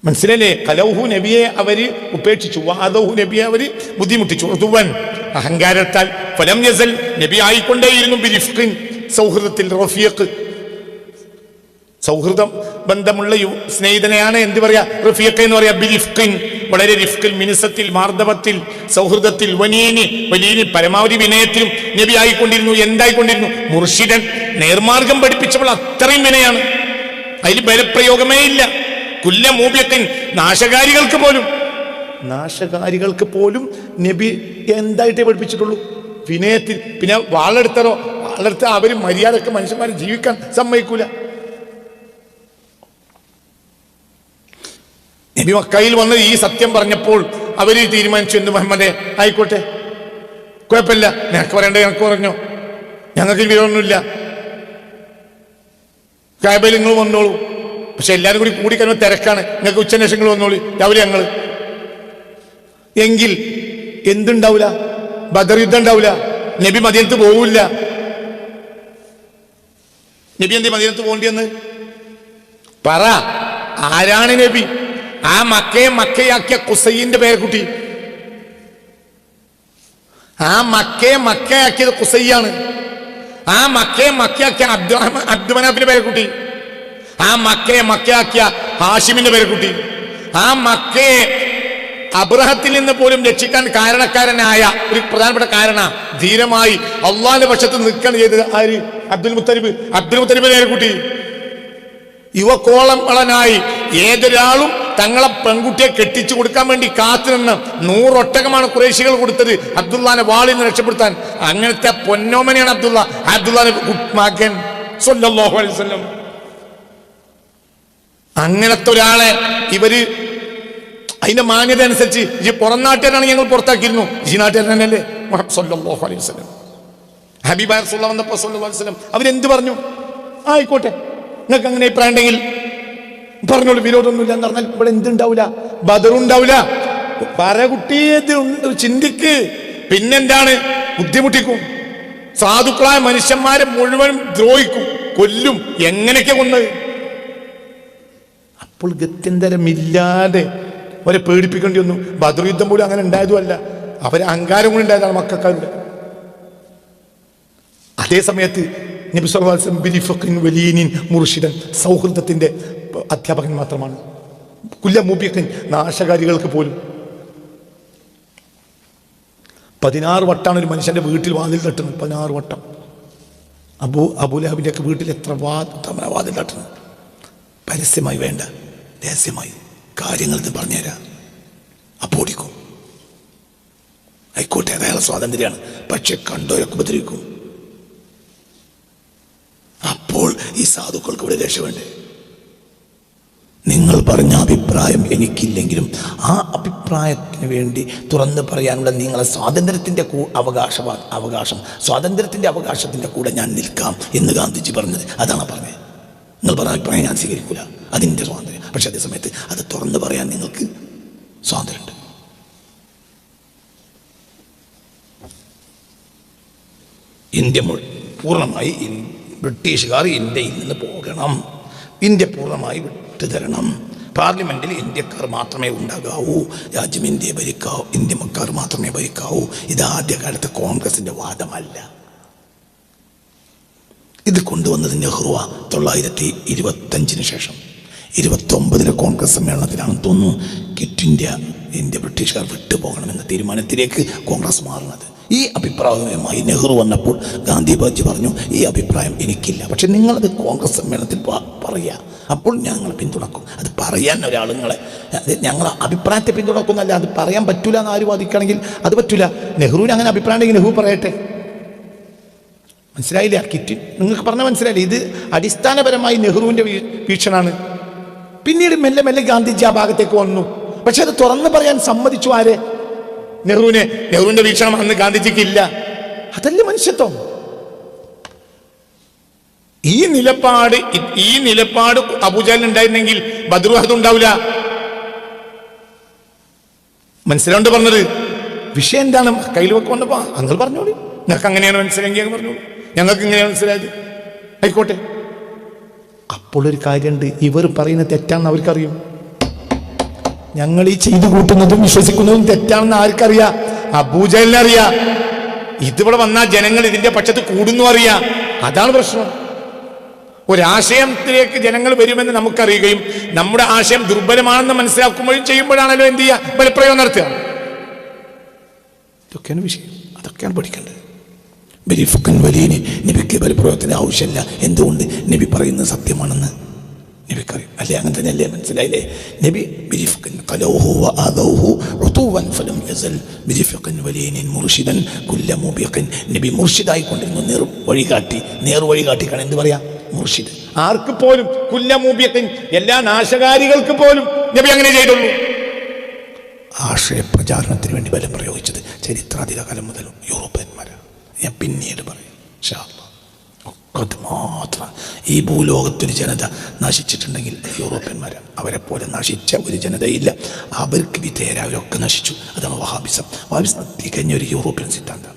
മനസ്സിലല്ലേ? കലൗഹു നബിയെ അവര് ഉപേക്ഷിച്ചു, വാദഹു നബിയെ അവര് ബുദ്ധിമുട്ടിച്ചു. റുതുവൻ, അഹങ്കാരത്താൽ. ഫലം യസൽ, നബി ആയിക്കൊണ്ടേയിരുന്നു ബിരിഫ്ഖിൻ, സൗഹൃദത്തിൽ. റഫീഖ്, സൗഹൃദം ബന്ധമുള്ള സ്നേഹിതനെയാണ് എന്ത് പറയാ? റഫീഖ് എന്ന് പറയാ. ബിരിഫ്ഖിൻ, വളരെ റിഫ്ഖിൽ, മിനുസത്തിൽ, മാർദ്ദവത്തിൽ, സൗഹൃദത്തിൽ. വനീനി, പരമാവധി വിനയത്തിലും നബി ആയിക്കൊണ്ടിരുന്നു. എന്തായിക്കൊണ്ടിരുന്നു? മുർഷിദൻ, നേർമാർഗം പഠിപ്പിച്ചപ്പോൾ അത്രയും വിനയാണ്. അതിൽ ബലപ്രയോഗമേ ഇല്ല. കുല്ല മൂബിയക്കൻ, നാശകാരികൾക്ക് പോലും നബി എന്തായിട്ടേ പഠിപ്പിച്ചിട്ടുള്ളൂ? വിനയത്തിൽ. പിന്നെ വാളെടുത്ത അവര് മര്യാദക്ക് മനുഷ്യന്മാരെ ജീവിക്കാൻ സമ്മതിക്കൂല. നബി മക്കയിൽ വന്ന് ഈ സത്യം പറഞ്ഞപ്പോൾ അവര് തീരുമാനിച്ചു, എന്ത് മുഹമ്മദേ, ആയിക്കോട്ടെ, കുഴപ്പമില്ല, നിനക്ക് പറയണ്ടേ ഞങ്ങൾക്ക് പറഞ്ഞോ, ഞങ്ങൾക്ക് വിരോധമൊന്നുമില്ല, കാബയിൽ നിങ്ങൾ വന്നോളൂ. പക്ഷെ എല്ലാവരും കൂടി കഴിയുമ്പോൾ തിരക്കാണ്, നിങ്ങൾക്ക് ഉച്ചനേഷങ്ങൾ വന്നോളൂ, രാവിലെ ഞങ്ങൾ. എങ്കിൽ എന്തുണ്ടാവില്ല? ബദർ യുദ്ധം ഉണ്ടാവില്ല. നബി മദീനത്ത് പോവില്ല. നബി എന്തേ മദീനത്ത് പോകേണ്ടിയെന്ന്? പറ, ആരാണ് നബി? ആ മക്കയെ മക്കയാക്കിയ ഖുസൈന്റെ പേരക്കുട്ടി. ആ മക്കയെ മക്കയാക്കിയത് ഖുസൈയാണ്. ആ മക്കയെ മക്കയാക്കിയ അബ്ദുമനാഫിന്റെ പേരക്കുട്ടി. ആ മക്കയെ മക്കയാക്കിയ ഹാഷിമിന്റെ പേരക്കുട്ടി. ആ മക്കയെ അബ്രഹത്തിൽ നിന്ന് പോലും രക്ഷിക്കാൻ കാരണക്കാരനായ ഒരു പ്രധാനപ്പെട്ട ധീരമായി അള്ളാഹിന്റെ പക്ഷത്ത് നിൽക്കുകയാണ് ചെയ്തത് ആര്? അബ്ദുൽ മുത്തലിബിന്റെ പേരക്കുട്ടി. യുവക്കോളങ്ങളനായി ഏതൊരാളും തങ്ങളെ പെൺകുട്ടിയെ കെട്ടിച്ചു കൊടുക്കാൻ വേണ്ടി കാത്തുനിന്ന് 100 ഒട്ടകമാണ് ഖുറൈശികൾ കൊടുത്തത് അബ്ദുല്ലാനെ വാളിൽ നിന്ന് രക്ഷപ്പെടുത്താൻ. അങ്ങനത്തെ പൊന്നോമനെയാണ് അബ്ദുല്ലാന്റെ മകൻ സ്വല്ലല്ലാഹു അലൈഹി വസല്ലം. അങ്ങനത്തെ ഒരാളെ ഇവര് അതിന്റെ മാന്യത അനുസരിച്ച് ഈ പുറം നാട്ടുകാരാണ് ഞങ്ങൾ പുറത്താക്കിയിരുന്നു, ഈ നാട്ടുകാരനല്ലേ സ്വല്ലല്ലാഹു അലൈഹി വസല്ലം. ഹബീബായ റസൂലുള്ളാഹി വന്നപ്പോൾ സ്വല്ലല്ലാഹു അലൈഹി വസല്ലം അവരെന്ത് പറഞ്ഞു? ആയിക്കോട്ടെ, നിങ്ങൾക്ക് അങ്ങനെ അഭിപ്രായം ഉണ്ടെങ്കിൽ പറഞ്ഞോളൂ, വിരോധമൊന്നുമില്ല എന്ന് പറഞ്ഞാൽ ഇവിടെ എന്തുണ്ടാവില്ല? ബദറുണ്ടാവില്ല. കുട്ടി ചിന്തിക്ക്. പിന്നെന്താണ്? ബുദ്ധിമുട്ടിക്കും. സാധുക്കളായ മനുഷ്യന്മാരെ മുഴുവനും ദ്രോഹിക്കും, കൊല്ലും. എങ്ങനെയൊക്കെ കൊന്നത്? അപ്പോൾ ഗത്യന്തരമില്ലാതെ അവരെ പേടിപ്പിക്കേണ്ടി വന്നു. ബദർ യുദ്ധം പോലും അങ്ങനെ ഉണ്ടായതുമല്ല, അവരെ അഹങ്കാരം കൂടി ഉണ്ടായതാണ് മക്കക്കാരുടെ. അതേ സമയത്ത് നബി സല്ലല്ലാഹു അലൈഹി വസല്ലം ബിലിഫഖിൻ വലിയനിൻ മുർഷിദൻ, സൗഹൃദത്തിന്റെ അധ്യാപകൻ മാത്രമാണ്. കുല്ല മുബിഖിൻ, നാശകാരികൾക്ക് പോലും. 16 വട്ടാണ് ഒരു മനുഷ്യന്റെ വീട്ടിൽ വാതിൽ തട്ടുന്നത്. 16 വട്ടം. അബൂലഹബിന്റെ ഒക്കെ വീട്ടിൽ എത്ര വാതിൽ തട്ടുന്നത്? പരസ്യമായി വേണ്ട, രഹസ്യമായി കാര്യങ്ങൾ ഇത് പറഞ്ഞുതരാം. അപ്പോൾ ഓടിക്കും. ആയിക്കോട്ടെ, അയാളെ സ്വാതന്ത്ര്യമാണ്. പക്ഷെ കണ്ടോരൊക്കെ ഉപദ്രവിക്കും. അപ്പോൾ ഈ സാധുക്കൾക്ക് ഇവിടെ രക്ഷ വേണ്ടേ? നിങ്ങൾ പറഞ്ഞ അഭിപ്രായം എനിക്കില്ലെങ്കിലും ആ അഭിപ്രായത്തിന് വേണ്ടി തുറന്നു പറയാനുള്ള നിങ്ങളെ സ്വാതന്ത്ര്യത്തിൻ്റെ അവകാശം സ്വാതന്ത്ര്യത്തിൻ്റെ അവകാശത്തിൻ്റെ കൂടെ ഞാൻ നിൽക്കാം എന്ന് ഗാന്ധിജി പറഞ്ഞത് അതാണ് പറഞ്ഞത്. നിങ്ങൾ പറഞ്ഞ അഭിപ്രായം ഞാൻ സ്വീകരിക്കില്ല, അതിൻ്റെ സ്വാതന്ത്ര്യം. പക്ഷെ അതേ സമയത്ത് അത് തുറന്നു പറയാൻ നിങ്ങൾക്ക് സ്വാതന്ത്ര്യമുണ്ട്. ഇന്ത്യ പൂർണ്ണമായി ബ്രിട്ടീഷുകാർ ഇന്ത്യയിൽ നിന്ന് പോകണം, ഇന്ത്യ പൂർണ്ണമായി വിട്ടുതരണം, പാർലമെന്റിൽ ഇന്ത്യക്കാർ മാത്രമേ ഉണ്ടാകാവൂ, രാജ്യം ഇന്ത്യയെ ഭരിക്കാവൂ, ഇന്ത്യക്കാർ മാത്രമേ ഭരിക്കാവൂ. ഇത് ആദ്യകാലത്ത് കോൺഗ്രസിന്റെ വാദമല്ല. ഇത് കൊണ്ടുവന്നത് നെഹ്റുവ 1925 ശേഷം 29 കോൺഗ്രസ് സമ്മേളനത്തിലാണെന്ന് തോന്നുന്നു ക്വിറ്റ് ഇന്ത്യ ബ്രിട്ടീഷുകാർ വിട്ടുപോകണമെന്ന തീരുമാനത്തിലേക്ക് കോൺഗ്രസ് മാറുന്നത്. ഈ അഭിപ്രായവുമായി നെഹ്റു വന്നപ്പോൾ ഗാന്ധിജി പറഞ്ഞു, ഈ അഭിപ്രായം എനിക്കില്ല, പക്ഷെ നിങ്ങളത് കോൺഗ്രസ് സമ്മേളനത്തിൽ പറയുക, അപ്പോൾ ഞങ്ങൾ പിന്തുണക്കും. അത് പറയാൻ ഒരാളുങ്ങളെ ഞങ്ങൾ അഭിപ്രായത്തെ പിന്തുണക്കുന്നല്ല, അത് പറയാൻ പറ്റൂല എന്ന് ആര് വാദിക്കുകയാണെങ്കിൽ അത് പറ്റൂല. നെഹ്റുവിന് അങ്ങനെ അഭിപ്രായം ഉണ്ടെങ്കിൽ നെഹ്റു പറയട്ടെ. മനസ്സിലായില്ല? കിറ്റ് നിങ്ങൾക്ക് പറഞ്ഞാൽ മനസ്സിലായില്ല. ഇത് അടിസ്ഥാനപരമായി നെഹ്റുവിൻ്റെ വീക്ഷണമാണ്. പിന്നീട് മെല്ലെ മെല്ലെ ഗാന്ധിജി ആ ഭാഗത്തേക്ക് വന്നു. പക്ഷെ അത് തുറന്നു പറയാൻ സമ്മതിച്ചു ആരെ? നെഹ്റുവിന്റെ വീക്ഷണം അന്ന് ഗാന്ധിജിക്ക് ഇല്ല. അതല്ലേ മനുഷ്യത്വം. ഈ നിലപാട് അബൂജഹലിന് ഉണ്ടായിരുന്നെങ്കിൽ ബദ്ർ വഹദ് ഉണ്ടാവില്ല. മനസ്സിലാണ്ട് പറഞ്ഞത്. വിഷയം എന്താണ്? കയ്യിൽ വെക്കൊണ്ടപ്പോ അങ്ങൾ പറഞ്ഞോളി, ഞങ്ങൾക്ക് അങ്ങനെയാണ് മനസ്സിലായെങ്കിൽ പറഞ്ഞോളൂ, ഞങ്ങൾക്ക് ഇങ്ങനെയാണ് മനസ്സിലായത്, ആയിക്കോട്ടെ. അപ്പോൾ ഒരു കാര്യമുണ്ട്, ഇവർ പറയുന്നത് തെറ്റാണെന്ന് അവർക്കറിയും. ഞങ്ങൾ ഈ ചെയ്തു കൂട്ടുന്നതും വിശ്വസിക്കുന്നതും തെറ്റാണെന്ന് ആർക്കറിയാം? അബൂജഹലിനറിയാം. ഇതിവിടെ വന്നാൽ ജനങ്ങൾ ഇതിന്റെ പക്ഷത്ത് കൂടുന്നു അറിയാം. അതാണ് പ്രശ്നം. ഒരാശയത്തിലേക്ക് ജനങ്ങൾ വരുമെന്ന് നമുക്കറിയുകയും നമ്മുടെ ആശയം ദുർബലമാണെന്ന് മനസ്സിലാക്കുമ്പോഴും ചെയ്യുമ്പോഴാണല്ലോ എന്ത് ചെയ്യുക? ബലപ്രയോഗം നടത്തുക. ഇതൊക്കെയാണ് വിഷയം. അതൊക്കെയാണ് പഠിക്കേണ്ടത്. വലിയന് നബിക്ക് ബലപ്രയോഗത്തിന്റെ ആവശ്യമില്ല. എന്തുകൊണ്ട്? നബി പറയുന്നത് സത്യമാണെന്ന് നബിക്കറിയും. അല്ലേ? അങ്ങനെ തന്നെയല്ലേ? മനസ്സിലായില്ലേ? നബി നബി മുർഷിദായിക്കൊണ്ടിരുന്നു. നേർവഴികാട്ടിക്കാണ് എന്ത് പറയാ? മുർഷിദ്. ആർക്ക് പോലും കുല്ലമൂബിയത്തിൻ, എല്ലാ നാശകാരികൾക്ക് പോലും നബി അങ്ങനെ ചെയ്തുള്ളൂ. ആശയ പ്രചാരണത്തിന് വേണ്ടി ബലം പ്രയോഗിച്ചത് ചരിത്രാതീത കാലം മുതൽ യൂറോപ്യന്മാരാണ്. ഞാൻ പിന്നീട് പറയും. മാത്രം ഈ ഭൂലോകത്തൊരു ജനത നശിച്ചിട്ടുണ്ടെങ്കിൽ യൂറോപ്യന്മാരാണ്. അവരെ പോലെ നശിച്ച ഒരു ജനതയില്ല. അവർക്ക് വിധേയരായവരൊക്കെ നശിച്ചു. അതാണ് വഹാബിസം. വഹാബിസം തികഞ്ഞൊരു യൂറോപ്യൻ സിദ്ധാന്തം.